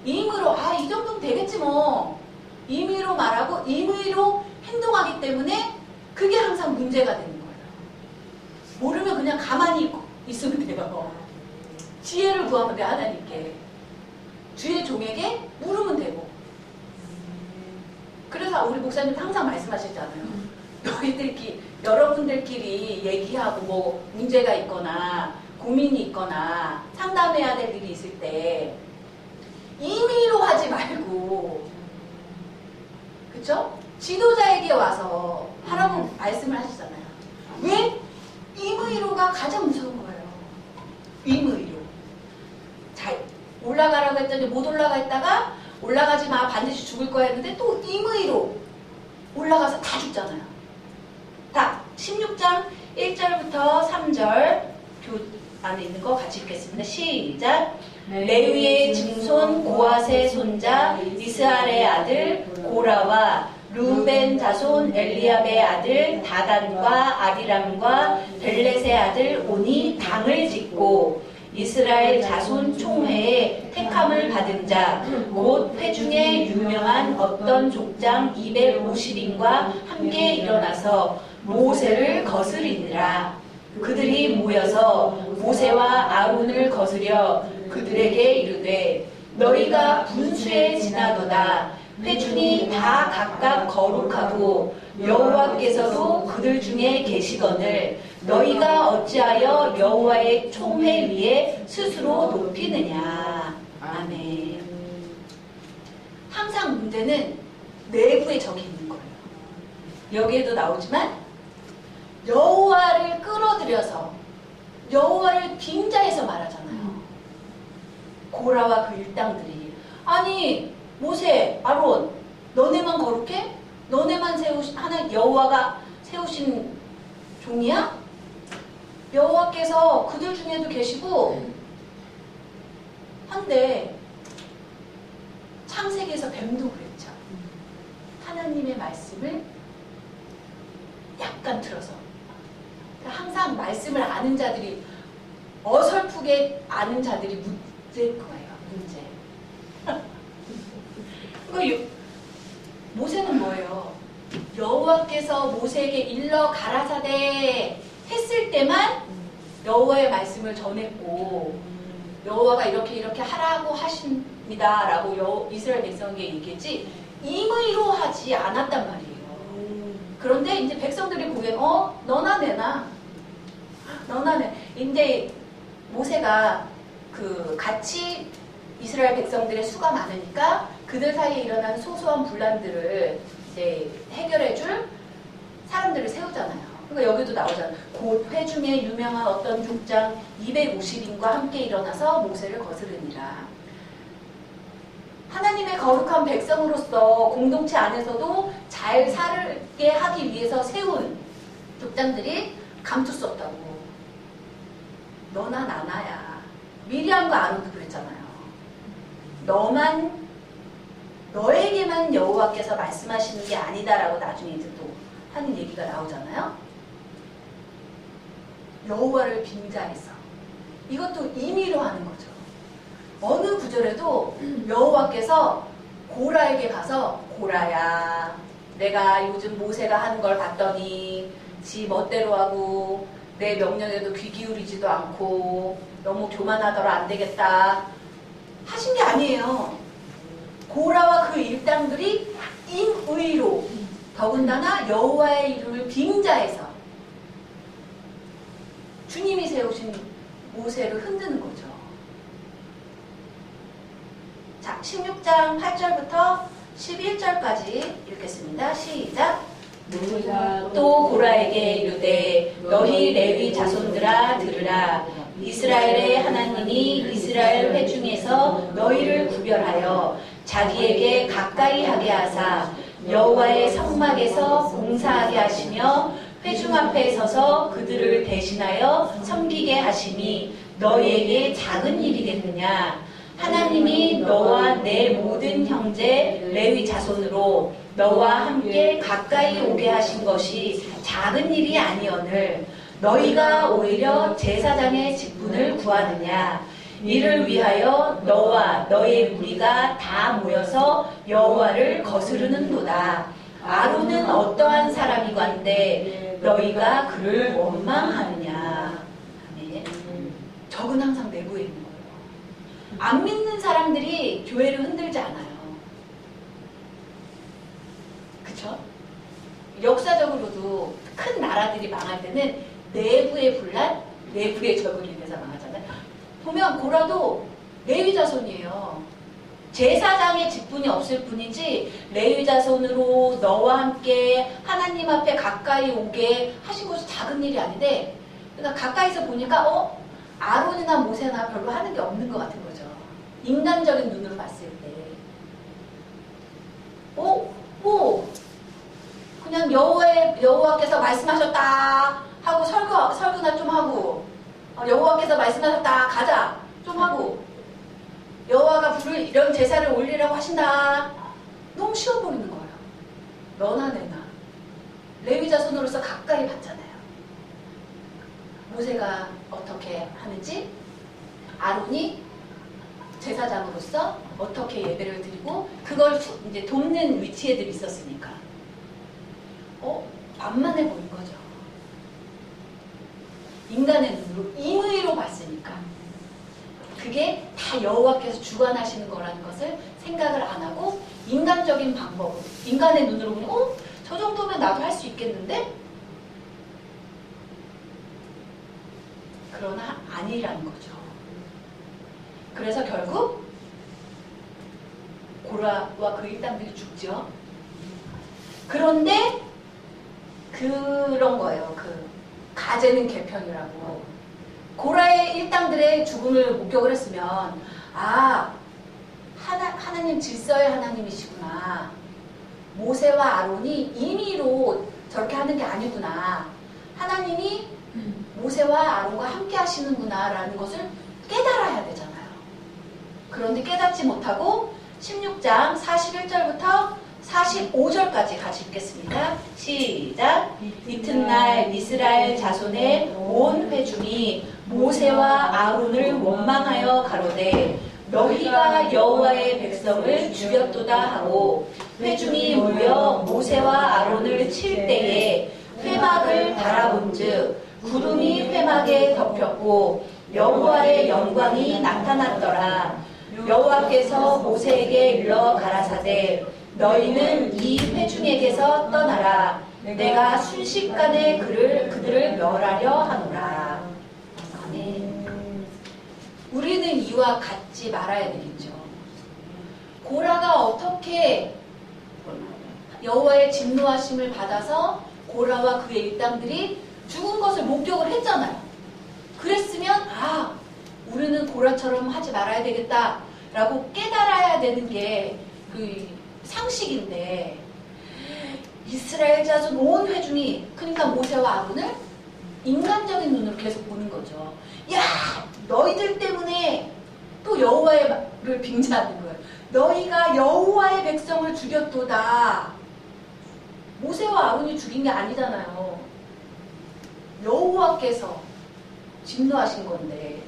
임의로 이 정도면 되겠지 뭐. 임의로 말하고 임의로 행동하기 때문에 그게 항상 문제가 되는 거예요. 모르면 그냥 가만히 있으면 돼요. 지혜를 구하면 돼. 하나님께. 주의 종에게 물으면 되고. 그래서 우리 목사님 항상 말씀하시잖아요. 여러분들끼리 얘기하고 뭐 문제가 있거나 고민이 있거나 상담해야 될 일이 있을 때 임의로 하지 말고, 그쵸? 지도자에게 와서 하라고 말씀을 하시잖아요. 왜? 임의로가 가장 무서운 거예요. 임의로. 자, 올라가라고 했더니 못 올라가 있다가 올라가지 마, 반드시 죽을 거야 했는데 또 임의로 올라가서 다 죽잖아요. 다 16장 1절부터 3절 교 안에 있는 거 같이 읽겠습니다. 시작. 레위의 증손 고앗의 손자 이스할의 아들 고라와 루벤 자손 엘리압의 아들 다단과 아비람과 벨렛의 아들 온이 당을 짓고 이스라엘 자손 총회에 택함을 받은 자 곧 회중에 유명한 어떤 족장 250인과 함께 일어나서 모세를 거스리니라. 그들이 모여서 모세와 아론을 거스려 그들에게 이르되 너희가 분수에 지나도다. 회중이 다 각각 거룩하고 여호와께서도 그들 중에 계시거늘 너희가 어찌하여 여호와의 총회 위에 스스로 높이느냐. 아멘. 항상 문제는 내부에 적이 있는 거예요. 여기에도 나오지만 여호와를 끌어들여서 여호와를 빙자해서 말하잖아요. 고라와 그 일당들이 아니 모세, 아론 너네만 거룩해? 너네만 세우신 하나님 여호와가 세우신 종이야? 여호와께서 그들 중에도 계시고 한데 창세기에서 뱀도 그랬죠. 하나님의 말씀을 약간 틀어서 항상 말씀을 아는 자들이 어설프게 아는 자들이 문제일 거예요. 문제. 모세는 뭐예요? 여호와께서 모세에게 일러 가라사대 했을 때만 여호와의 말씀을 전했고 여호와가 이렇게 하라고 하십니다 라고 이스라엘 백성에게 얘기했지 임의로 하지 않았단 말이에요. 그런데 이제 백성들이 보기엔 너나 내나 이제 모세가 같이 이스라엘 백성들의 수가 많으니까 그들 사이에 일어나는 소소한 분란들을 이제 해결해줄 사람들을 세우잖아요. 그러니까 여기도 나오잖아요. 곧 회중에 유명한 어떤 족장 250인과 함께 일어나서 모세를 거스르니라. 하나님의 거룩한 백성으로서 공동체 안에서도 잘 살게 하기 위해서 세운 족장들이 감출 수 없다고. 너나 나나야. 미리암과 아론도 그랬잖아요. 너에게만 여호와께서 말씀하시는 게 아니다라고 나중에 이제 또 하는 얘기가 나오잖아요. 여호와를 빙자해서 이것도 임의로 하는 거죠. 어느 구절에도 여호와께서 고라에게 가서 고라야 내가 요즘 모세가 하는 걸 봤더니 지 멋대로 하고 내 명령에도 귀 기울이지도 않고 너무 교만하더라 안 되겠다 하신 게 아니에요. 고라와 그 일당들이 임의로 더군다나 여호와의 이름을 빙자해서 주님이 세우신 모세를 흔드는 거죠. 자, 16장 8절부터 11절까지 읽겠습니다. 시작. 또 고라에게 이르되 너희 레위 자손들아 들으라. 이스라엘의 하나님이 이스라엘 회중에서 너희를 구별하여 자기에게 가까이 하게 하사 여호와의 성막에서 봉사하게 하시며 회중 앞에 서서 그들을 대신하여 섬기게 하심이 너희에게 작은 일이겠느냐. 하나님이 너와 내 모든 형제 레위 자손으로 너와 함께 가까이 오게 하신 것이 작은 일이 아니오늘 너희가 오히려 제사장의 직분을 구하느냐. 이를 위하여 너와 너의 무리가 다 모여서 여호와를 거스르는도다. 아론은 어떠한 사람이건데 너희가 그를 원망하느냐. 아멘. 적은 항상 내부에 있는 거예요. 안 믿는 사람들이 교회를 흔들지 않아요. 그쵸? 역사적으로도 큰 나라들이 망할 때는 내부의 분란, 내부의 적을 인해서 망하잖아요. 보면 고라도 레위 자손이에요. 제사장의 직분이 없을 뿐이지 레위 자손으로 너와 함께 하나님 앞에 가까이 오게 하신 것이 작은 일이 아닌데 그러니까 가까이서 보니까 아론이나 모세나 별로 하는 게 없는 것 같은 거죠. 인간적인 눈으로 봤을 때 그냥 여호와께서 말씀하셨다 하고 설교나 좀 하고 여호와께서 말씀하셨다 가자 좀 하고 여호와가 이런 제사를 올리라고 하신다. 너무 쉬워 보이는 거예요. 너나 내나 레위 자손으로서 가까이 봤잖아요. 모세가 어떻게 하는지 아론이 제사장으로서 어떻게 예배를 드리고 그걸 이제 돕는 위치에들 있었으니까 만만해 보인 거죠. 인간의 눈으로 임의로 봤으니까 그게 다 여호와께서 주관하시는 거라는 것을 생각을 안 하고 인간적인 방법으로 인간의 눈으로 보면 저 정도면 나도 할 수 있겠는데? 그러나 아니라는 거죠. 그래서 결국 고라와 그 일당들이 죽죠. 그런데 그런 거예요. 그 가재는 개편이라고. 고라의 일당들의 죽음을 목격을 했으면 하나님 질서의 하나님이시구나. 모세와 아론이 임의로 저렇게 하는 게 아니구나. 하나님이 모세와 아론과 함께 하시는구나 라는 것을 깨달아야 되잖아요. 그런데 깨닫지 못하고 16장 41절부터 45절까지 같이 읽겠습니다. 시작. 이튿날 이스라엘 자손의 온 회중이 모세와 아론을 원망하여 가로되 너희가 여호와의 백성을 죽였도다 하고 회중이 모여 모세와 아론을 칠 때에 회막을 바라본즉 구름이 회막에 덮였고 여호와의 영광이 나타났더라. 여호와께서 모세에게 일러 가라사대 너희는 이 회중에게서 떠나라. 내가 순식간에 그들을 멸하려 하노라. 아멘. 우리는 이와 같지 말아야 되겠죠. 고라가 어떻게 여호와의 진노하심을 받아서 고라와 그의 일당들이 죽은 것을 목격을 했잖아요. 그랬으면 우리는 고라처럼 하지 말아야 되겠다라고 깨달아야 되는 게 그 상식인데 이스라엘 자손 온 회중이 그러니까 모세와 아론을 인간적인 눈으로 계속 보는 거죠. 야, 너희들 때문에 또 여호와를 빙자하는 거예요. 너희가 여호와의 백성을 죽였도다. 모세와 아론이 죽인 게 아니잖아요. 여호와께서 진노하신 건데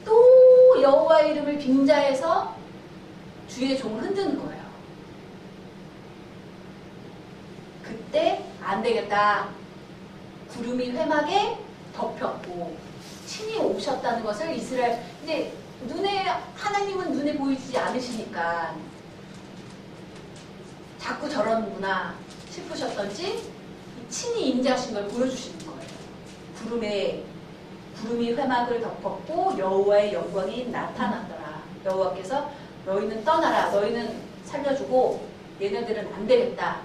또 여호와의 이름을 빙자해서 주의 종을 흔드는 거예요. 그때 안 되겠다. 구름이 회막에 덮였고 친히 오셨다는 것을 이스라엘 이제 하나님은 눈에 보이지 않으시니까 자꾸 저러는구나 싶으셨던지 친히 임재하신 걸 보여주시는 거예요. 구름이 회막을 덮었고 여호와의 영광이 나타났더라. 여호와께서 너희는 떠나라. 너희는 살려주고 얘네들은 안 되겠다.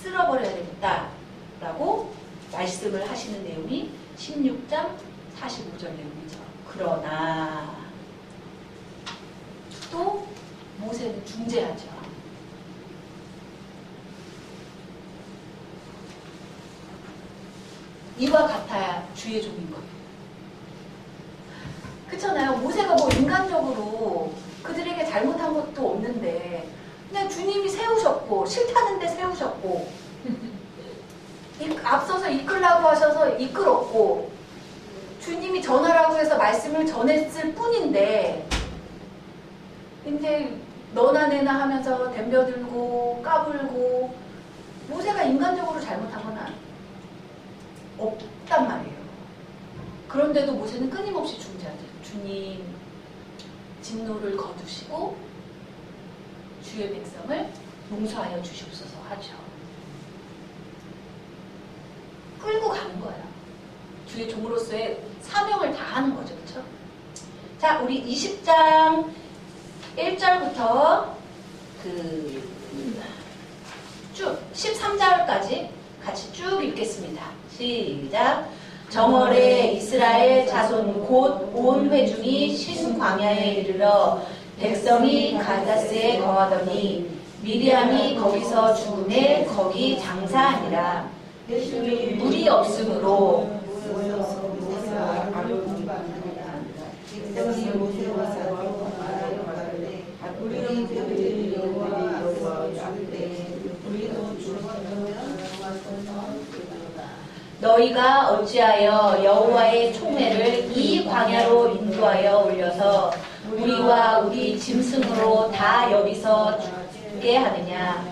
쓸어버려야 되겠다. 라고 말씀을 하시는 내용이 16장 45절 내용이죠. 그러나 또 모세는 중재하죠. 이와 같아야 주의 종인 거예요. 그렇잖아요. 모세가 뭐 인간적으로 그들에게 잘못한 것도 없는데 그냥 주님이 세우셨고 싫다는데 세우셨고 앞서서 이끌라고 하셔서 이끌었고 주님이 전하라고 해서 말씀을 전했을 뿐인데 이제 너나 내나 하면서 덤벼들고 까불고 모세가 인간적으로 잘못한 건 없단 말이에요. 그런데도 모세는 끊임없이 중재하죠. 주님 진노를 거두시고 주의 백성을 용서하여 주시옵소서 하죠. 끌고 가는 거예요. 주의 종으로서의 사명을 다하는 거죠. 그렇죠? 자, 우리 20장 1절부터 쭉 13절까지 같이 쭉 읽겠습니다. 시작. 정월에 이스라엘 자손 곧 온 회중이 신 광야에 이르러 백성이 가데스에 거하더니 미리암이 거기서 죽음에 거기 장사하니라. 물이 없으므로 너희가 어찌하여 여호와의 총회를 이 광야로 인도하여 올려서 우리와 우리 짐승으로 다 여기서 죽게 하느냐.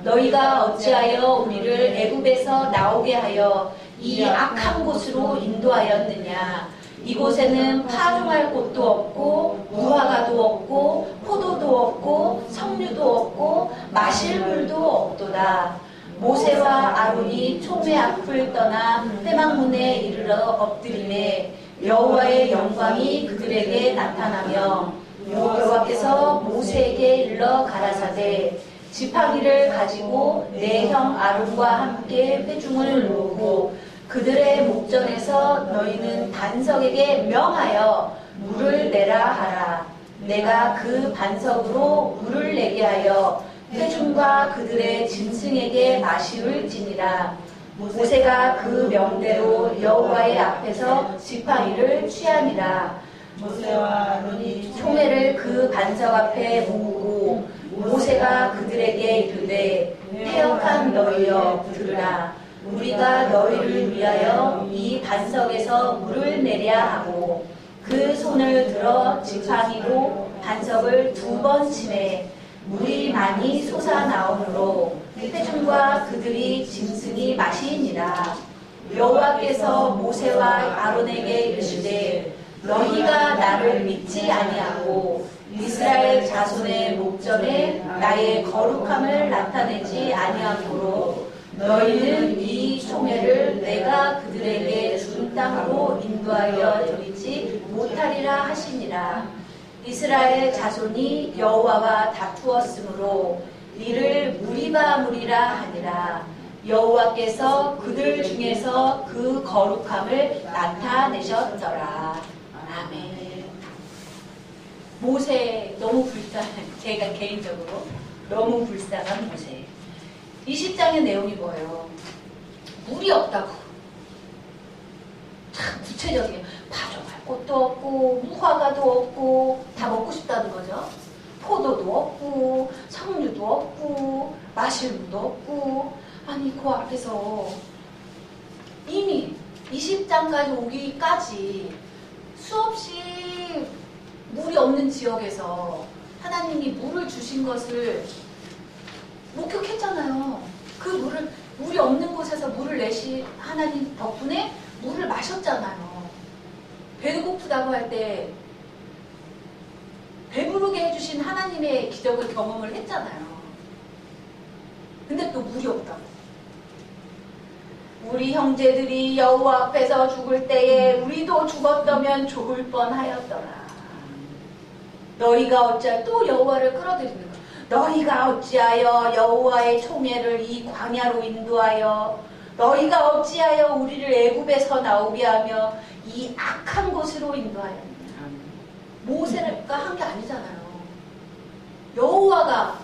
너희가 어찌하여 우리를 애굽에서 나오게 하여 이 악한 곳으로 인도하였느냐. 이곳에는 파종할 곳도 없고 무화과도 없고 포도도 없고 석류도 없고 마실 물도 없도다. 모세와 아론이 총회 앞을 떠나 회막문에 이르러 엎드리매 여호와의 영광이 그들에게 나타나며 여호와께서 모세에게 일러 가라사대 지팡이를 가지고 내 형 아론과 함께 회중을 모으고 그들의 목전에서 너희는 반석에게 명하여 물을 내라 하라. 내가 그 반석으로 물을 내게 하여 회중과 그들의 짐승에게 마시울지니라. 모세가 그 명대로 여호와의 앞에서 지팡이를 취하니라. 모세와 아론이 총회를 그 반석 앞에 모으고 모세가 그들에게 이르되 패역한 너희여 들으라. 우리가 너희를 위하여 이 반석에서 물을 내랴 하고 그 손을 들어 지팡이로 반석을 2번 치매 물이 많이 솟아나오므로 회중과 그들이 짐승이 마시니라. 여호와께서 모세와 아론에게 이르시되 너희가 나를 믿지 아니하고 이스라엘 자손의 목전에 나의 거룩함을 나타내지 아니하므로 너희는 이 총회를 내가 그들에게 준 땅으로 인도하여 드리지 못하리라 하시니라. 이스라엘 자손이 여호와와 다투었으므로 이를 무리바 무리라 하니라. 여호와께서 그들 중에서 그 거룩함을 나타내셨더라. 아멘. 모세 너무 불쌍한, 제가 개인적으로 너무 불쌍한 모세. 20장의 내용이 뭐예요? 물이 없다고. 참 구체적이에요. 파종할 곳도 없고 무화과도 없고 다 먹고 싶다는 거죠. 포도도 없고 석류도 없고 마실 물도 없고. 아니 그 앞에서 이미 20장까지 오기까지 수없이 물이 없는 지역에서 하나님이 물을 주신 것을 목격했잖아요. 그 물이 없는 곳에서 물을 내신 하나님 덕분에 물을 마셨잖아요. 배고프다고 할 때 배부르게 해주신 하나님의 기적을 경험을 했잖아요. 근데 또 물이 없다고. 우리 형제들이 여호와 앞에서 죽을 때에 우리도 죽었다면 좋을 뻔하였더라. 너희가 어찌하여 또 여호와를 끌어들이는 거야. 너희가 어찌하여 여호와의 총회를 이 광야로 인도하여 너희가 어찌하여 우리를 애굽에서 나오게 하며 이 악한 곳으로 인도하였느냐. 모세가 한 게 아니잖아요. 여호와가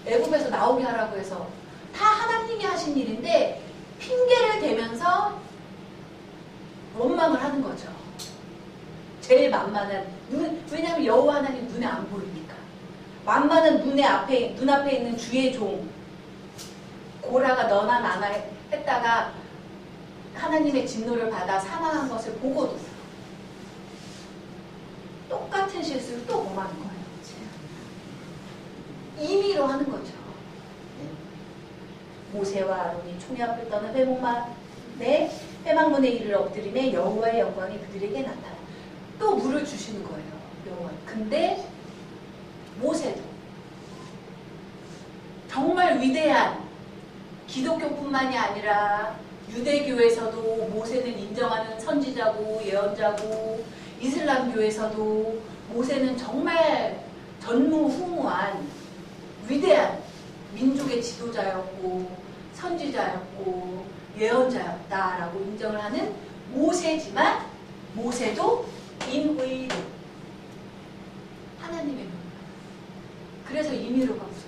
애굽에서 나오게 하라고 해서 다 하나님이 하신 일인데 핑계를 대면서 원망을 하는 거죠. 제일 만만한 왜냐하면 여호와 하나님 눈에 안 보이니까. 만만한 눈앞에 있는 주의 종 고라가 너나 나나 했다가 하나님의 진노를 받아 사망한 것을 보고도 똑같은 실수를 또 범하는 거예요. 임의로 하는 거죠. 모세와 아론이 총회 앞을 떠나 회막문에 이르러 엎드리매 여호와의 영광이 그들에게 나타나. 또 물을 주시는 거예요. 여호와. 근데 모세도 정말 위대한 기독교뿐만이 아니라 유대교에서도 모세는 인정하는 선지자고 예언자고 이슬람교에서도 모세는 정말 전무후무한 위대한 민족의 지도자였고 선지자였고 예언자였다라고 인정을 하는 모세지만 모세도 임의로 하나님의 명. 그래서 임의로 가고 있어요.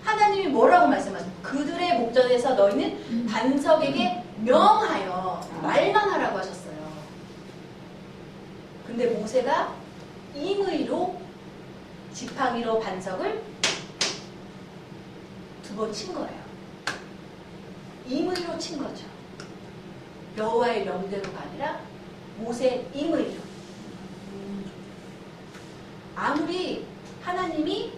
하나님이 뭐라고 말씀하십니까? 그들의 목전에서 너희는 반석에게 명하여 말만 하라고 하셨어요. 근데 모세가 임의로 지팡이로 반석을 2번 친 거예요. 임의로 친 거죠. 여호와의 명대로가 아니라 모세 임의로. 아무리 하나님이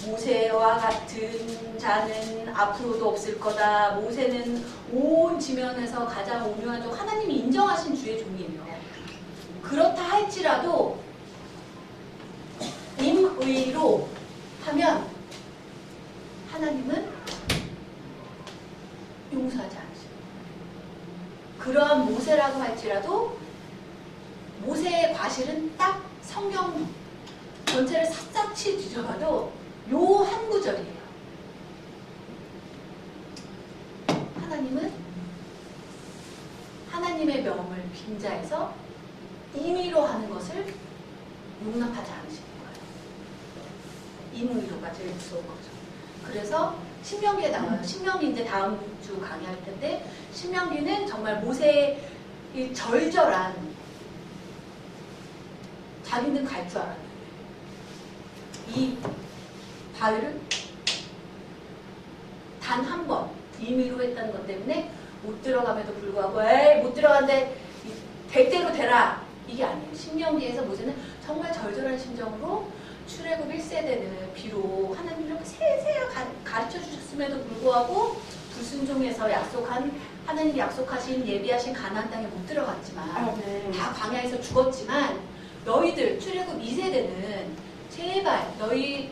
모세와 같은 자는 앞으로도 없을 거다. 모세는 온 지면에서 가장 온유한 종, 하나님이 인정하신 주의 종이에요. 그렇다 할지라도 임의로 하면 하나님은 용서하지 않으십니다. 그러한 모세라고 할지라도 모세의 과실은 딱 성경 전체를 샅샅이 뒤져봐도 요 한 구절이에요. 하나님은 하나님의 명을 빙자해서 임의로 하는 것을 용납하지 않으시는 거예요. 임의로가 제일 무서운 거죠. 그래서 신명기에 나와요. 신명기 이제 다음 주 강의할 텐데, 신명기는 정말 모세의 이 절절한, 자기는 갈 줄 알았는데 이 바위를 단 한 번 임의로 했다는 것 때문에 못 들어감에도 불구하고 에이 못 들어간데 대대로 되라, 이게 아니에요. 신명기에서 모세는 정말 절절한 심정으로 출애굽 1세대는 비록 하나님 이렇게 세세히 가르쳐 주셨음에도 불구하고 불순종해서 하나님이 약속하신 예비하신 가나안 땅에 못 들어갔지만 다 광야에서 죽었지만, 너희들 출애굽 2세대는 제발 너희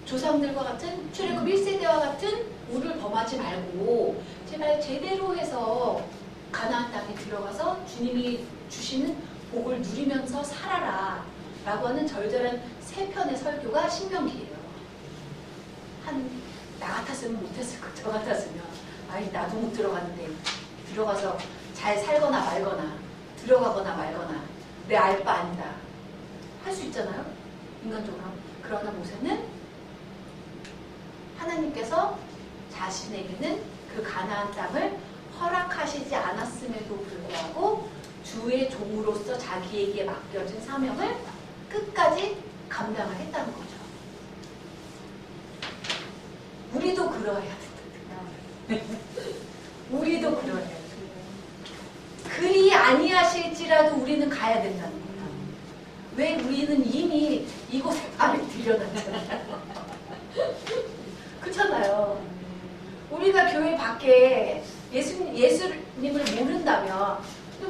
조상들과 같은 출애굽 1세대와 같은 우를 범하지 말고 제발 제대로 해서 가나안 땅에 들어가서 주님이 주시는 복을 누리면서 살아라 라고 하는 절절한 3편의 설교가 신명기예요. 나 같았으면 못했을 거, 저 같았으면 아이 나도 못 들어갔는데 들어가서 잘 살거나 말거나 들어가거나 말거나 내 알 바 아니다 할 수 있잖아요, 인간적으로. 그러나 모세는 하나님께서 자신에게는 그 가나안 땅을 허락하시지 않았음에도 불구하고 주의 종으로서 자기에게 맡겨진 사명을 끝까지 감당을 했다는 거죠. 우리도 그러해야 된다. 우리도 그러해야 된다. 그리 아니하실지라도 우리는 가야 된다는 거다. 왜? 우리는 이미 이곳에 발을 들여놨잖아요. 그렇잖아요. 우리가 교회 밖에 예수님을 모른다면,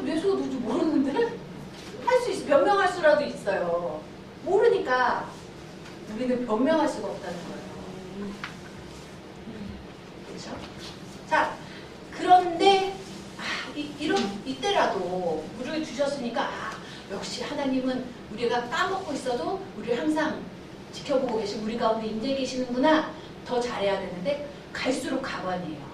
예수가 누군지 모르는데 할 수 있어. 변명할 수라도 있어요. 모르니까 우리는 변명할 수가 없다는 거예요. 그렇죠? 자, 그런데 이때라도 우리를 주셨으니까 역시 하나님은 우리가 까먹고 있어도 우리를 항상 지켜보고 계시고 우리 가운데 임재 계시는구나, 더 잘해야 되는데 갈수록 가관이에요.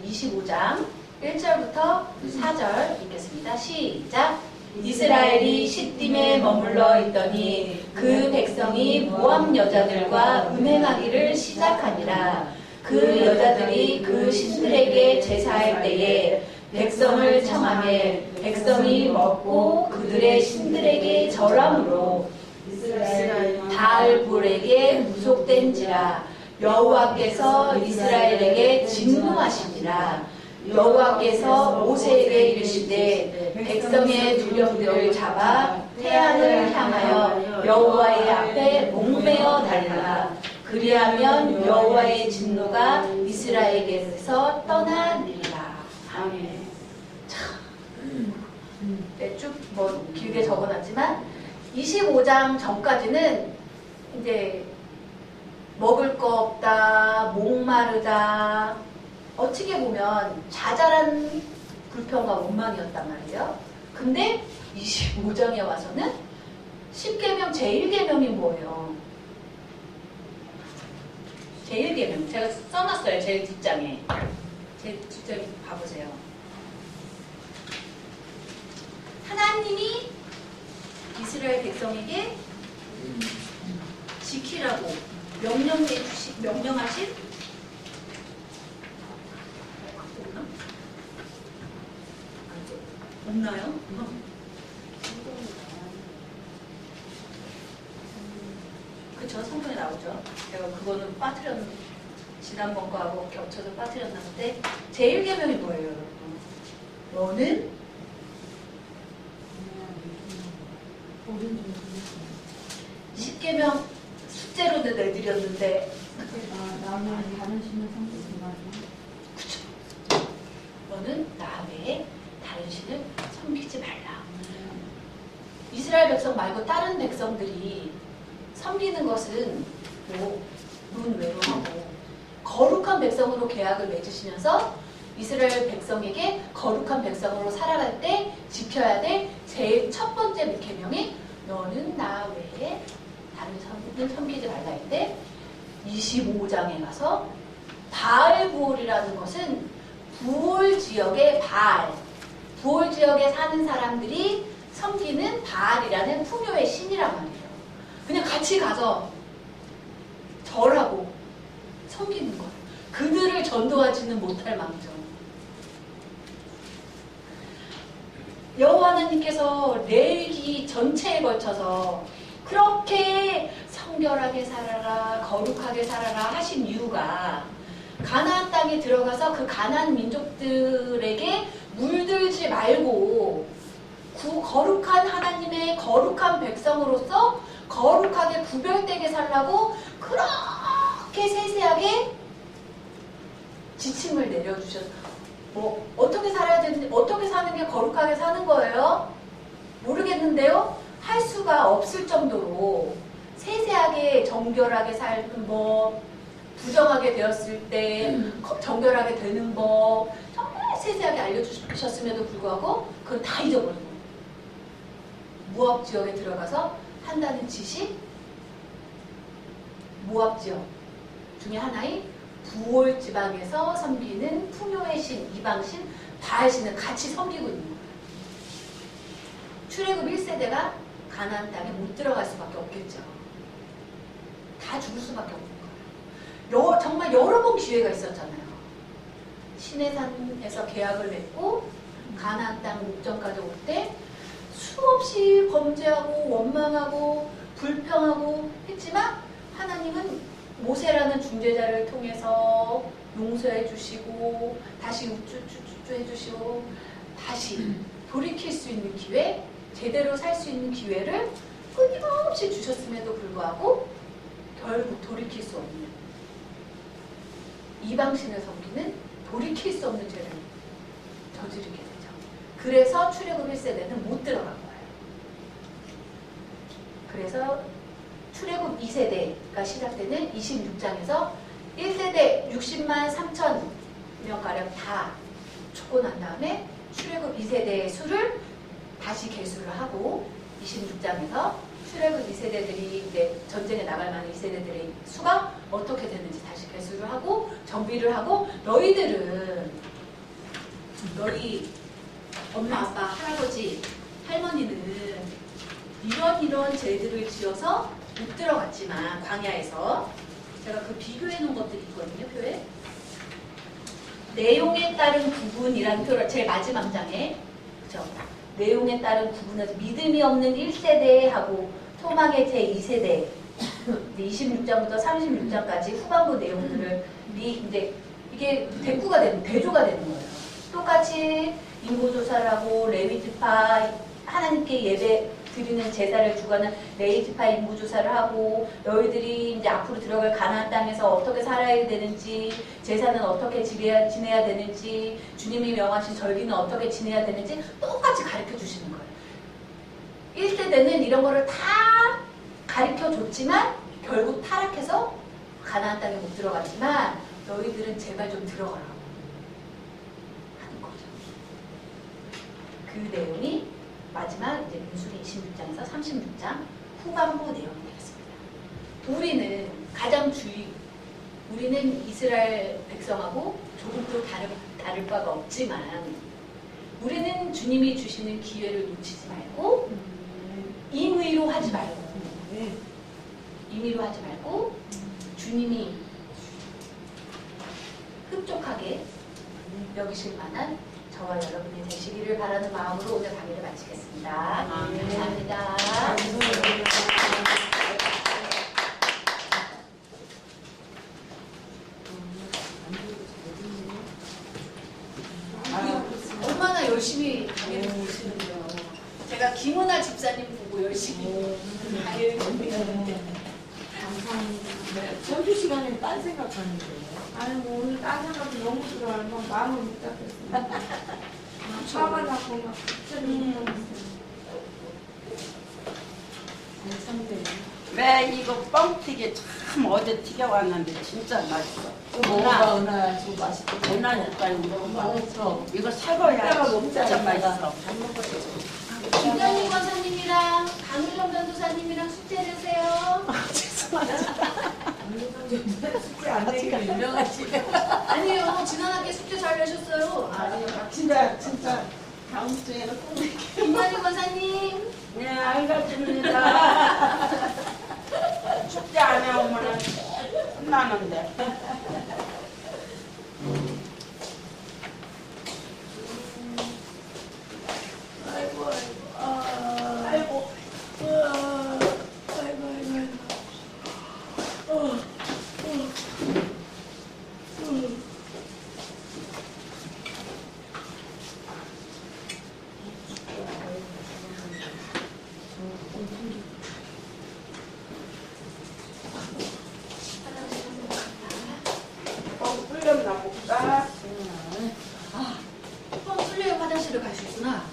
25장 1절부터 4절 읽겠습니다. 시작. 이스라엘이 시딤에 머물러 있더니 그 백성이 모압 여자들과 음행하기를 시작하니라. 그 여자들이 그 신들에게 제사할 때에 백성을 청하매 백성이 먹고 그들의 신들에게 절함으로 바알볼에게 무속된지라. 여호와께서 이스라엘에게 진노하시니라. 여호와께서 모세에게 이르시되 백성의 두령들을 잡아 태안을 향하여 여호와의 앞에 목매어 달라. 그리하면 여호와의 진노가 이스라엘에게서 떠나리라. 아멘. 네, 쭉 길게 적어놨지만 25장 전까지는 이제 먹을 거 없다, 목마르다, 어떻게 보면 자잘한 불평과 원망이었단 말이에요. 근데 25장에 와서는 10계명 제1계명이 뭐예요? 제1계명 제가 써놨어요. 제일 뒷장에. 제 뒷장에 봐보세요. 하나님이 이스라엘 백성에게 지키라고 명령하신 없나요? 그쵸, 성경에 나오죠. 제가 그거는 빠뜨렸는데 지난번 거하고 겹쳐서 빠뜨렸는데 제1계명이 뭐예요, 여러분? 너는 십계명 숙제로도 내드렸는데 나는 다른 신을 섬기지 말고. 그쵸? 너는 나 외에 다른 신을 섬기지 말라. 이스라엘 백성 말고 다른 백성들이 섬기는 것은 뭐 논외로 하고 거룩한 백성으로 계약을 맺으시면서 이스라엘 백성에게 거룩한 백성으로 살아갈 때 지켜야 될 제일 첫 번째 계명이 너는 나 외에 다른 신을 섬기지 말라 했는데 25장에 가서 바알 부올이라는 것은 부올 지역의 바알, 부올 지역에 사는 사람들이 섬기는 바알이라는 풍요의 신이란 말이에요. 그냥 같이 가서 절하고 섬기는 거예요. 그들을 전도하지는 못할 망정. 여호와 하나님께서 레위기 전체에 걸쳐서 그렇게 성결하게 살아라, 거룩하게 살아라 하신 이유가 가나안 땅에 들어가서 그 가나안 민족들에게 물들지 말고 거룩한 하나님의 거룩한 백성으로서 거룩하게 구별되게 살라고 그렇게 세세하게 지침을 내려주셨어요. 뭐 어떻게 살아야 되는지, 어떻게 사는 게 거룩하게 사는 거예요? 모르겠는데요. 할 수가 없을 정도로 세세하게 정결하게 살는 법, 부정하게 되었을 때 정결하게 되는 법 정말 세세하게 알려주셨음에도 불구하고 그건 다 잊어버린 거예요. 모압 지역에 들어가서 한다는 짓이 모압 지역 중에 하나인 부올 지방에서 섬기는 풍요의 신, 이방신, 바알신을 같이 섬기고 있는 거예요. 출애굽 1세대가 가나안 땅에 못 들어갈 수밖에 없겠죠. 다 죽을 수밖에 없는 거예요. 정말 여러 번 기회가 있었잖아요. 시내산에서 계약을 맺고 가나안 땅 목전까지 올 때 수없이 범죄하고 원망하고 불평하고 했지만 하나님은 모세라는 중재자를 통해서 용서해 주시고 다시 우쭈쭈쭈 해주시고 다시 돌이킬 수 있는 기회, 제대로 살 수 있는 기회를 끊임없이 주셨음에도 불구하고 결국 돌이킬 수 없는 이방신을 섬기는 돌이킬 수 없는 죄를 저지르게 되죠. 그래서 출애굽 1세대는 못 들어간 거예요. 그래서 출애굽 2세대가 시작되는 26장에서 1세대 60만 3천 명가량 다 죽고 난 다음에 출애굽 2세대의 수를 다시 계수를 하고 26장에서 출애굽 2세대들이 이제 전쟁에 나갈 만한 2세대들의 수가 어떻게 되는지 다시 계수를 하고 정비를 하고 너희들은 너희 엄마, 아빠, 할아버지, 할머니는 이런 죄들을 지어서 못 들어갔지만 광야에서 제가 그 비교해 놓은 것들이 있거든요. 표에 내용에 따른 구분이라는 표를 제일 마지막 장에 그죠? 내용에 따른 구분에서 믿음이 없는 1세대하고 토막의 제2세대 26장부터 36장까지 후반부 내용들을 이제 이게 대꾸가 되는 대조가 되는 거예요. 똑같이 인구조사를 하고 레위지파 하나님께 예배 드리는 제사를 주관한 레위지파 인구조사를 하고 너희들이 이제 앞으로 들어갈 가나안 땅에서 어떻게 살아야 되는지 제사는 어떻게 지내야 되는지 주님이 명하신 절기는 어떻게 지내야 되는지 똑같이 가르쳐 주시는 거예요. 1세대는 이런 거를 다 가르쳐 줬지만 결국 타락해서 가나안 땅에 못 들어갔지만 너희들은 제발 좀 들어가라고 하는 거죠. 그 내용이 마지막 이제 민수기 26장에서 36장 후반부 내용이 되겠습니다. 우리는 가장 우리는 이스라엘 백성하고 조금도 다를 바가 없지만 우리는 주님이 주시는 기회를 놓치지 말고 임의로 하지 말고 주님이 흡족하게 여기실 만한 저와 여러분이 되시기를 바라는 마음으로 오늘 강의를 마치겠습니다. 감사합니다. 열심히 가게를 보시는데요. 제가 김은아 집사님 보고 열심히 가게를 준비하는데. 감사합니다. 점심 시간에 딴 생각하는데. 아니 뭐 오늘 딴 생각이 너무 들어요. 막 마음을 못 잡겠어요. 화가 나고 막 갑자기 생각났어요. 참네. 왜 이거 뻥튀기 참 어제 튀겨왔는데 진짜 맛있어. 먹어봐, 은하야. 저거 맛있겠다. 은하니까 이거 맛있어. 이거 사과야. 이따가 먹자, 진짜 이따가. 맛있어. 잘 먹었지. 김현희 권사님이랑 강일영 전도사님이랑 숙제 내세요. 숙제 안 내기가 유명하지. 아니에요. 지난 학기 숙제 잘 내셨어요. 아니요. 진짜 다음 주에는 꼭 낼게. 김현희 권사님. 네, 알겠습니다. 축제 안 해오면 끝나는데. 아이고, 아이고. 뻥 끓였나 볼까? 뻥 뚫려요. 화장실을 가시구나.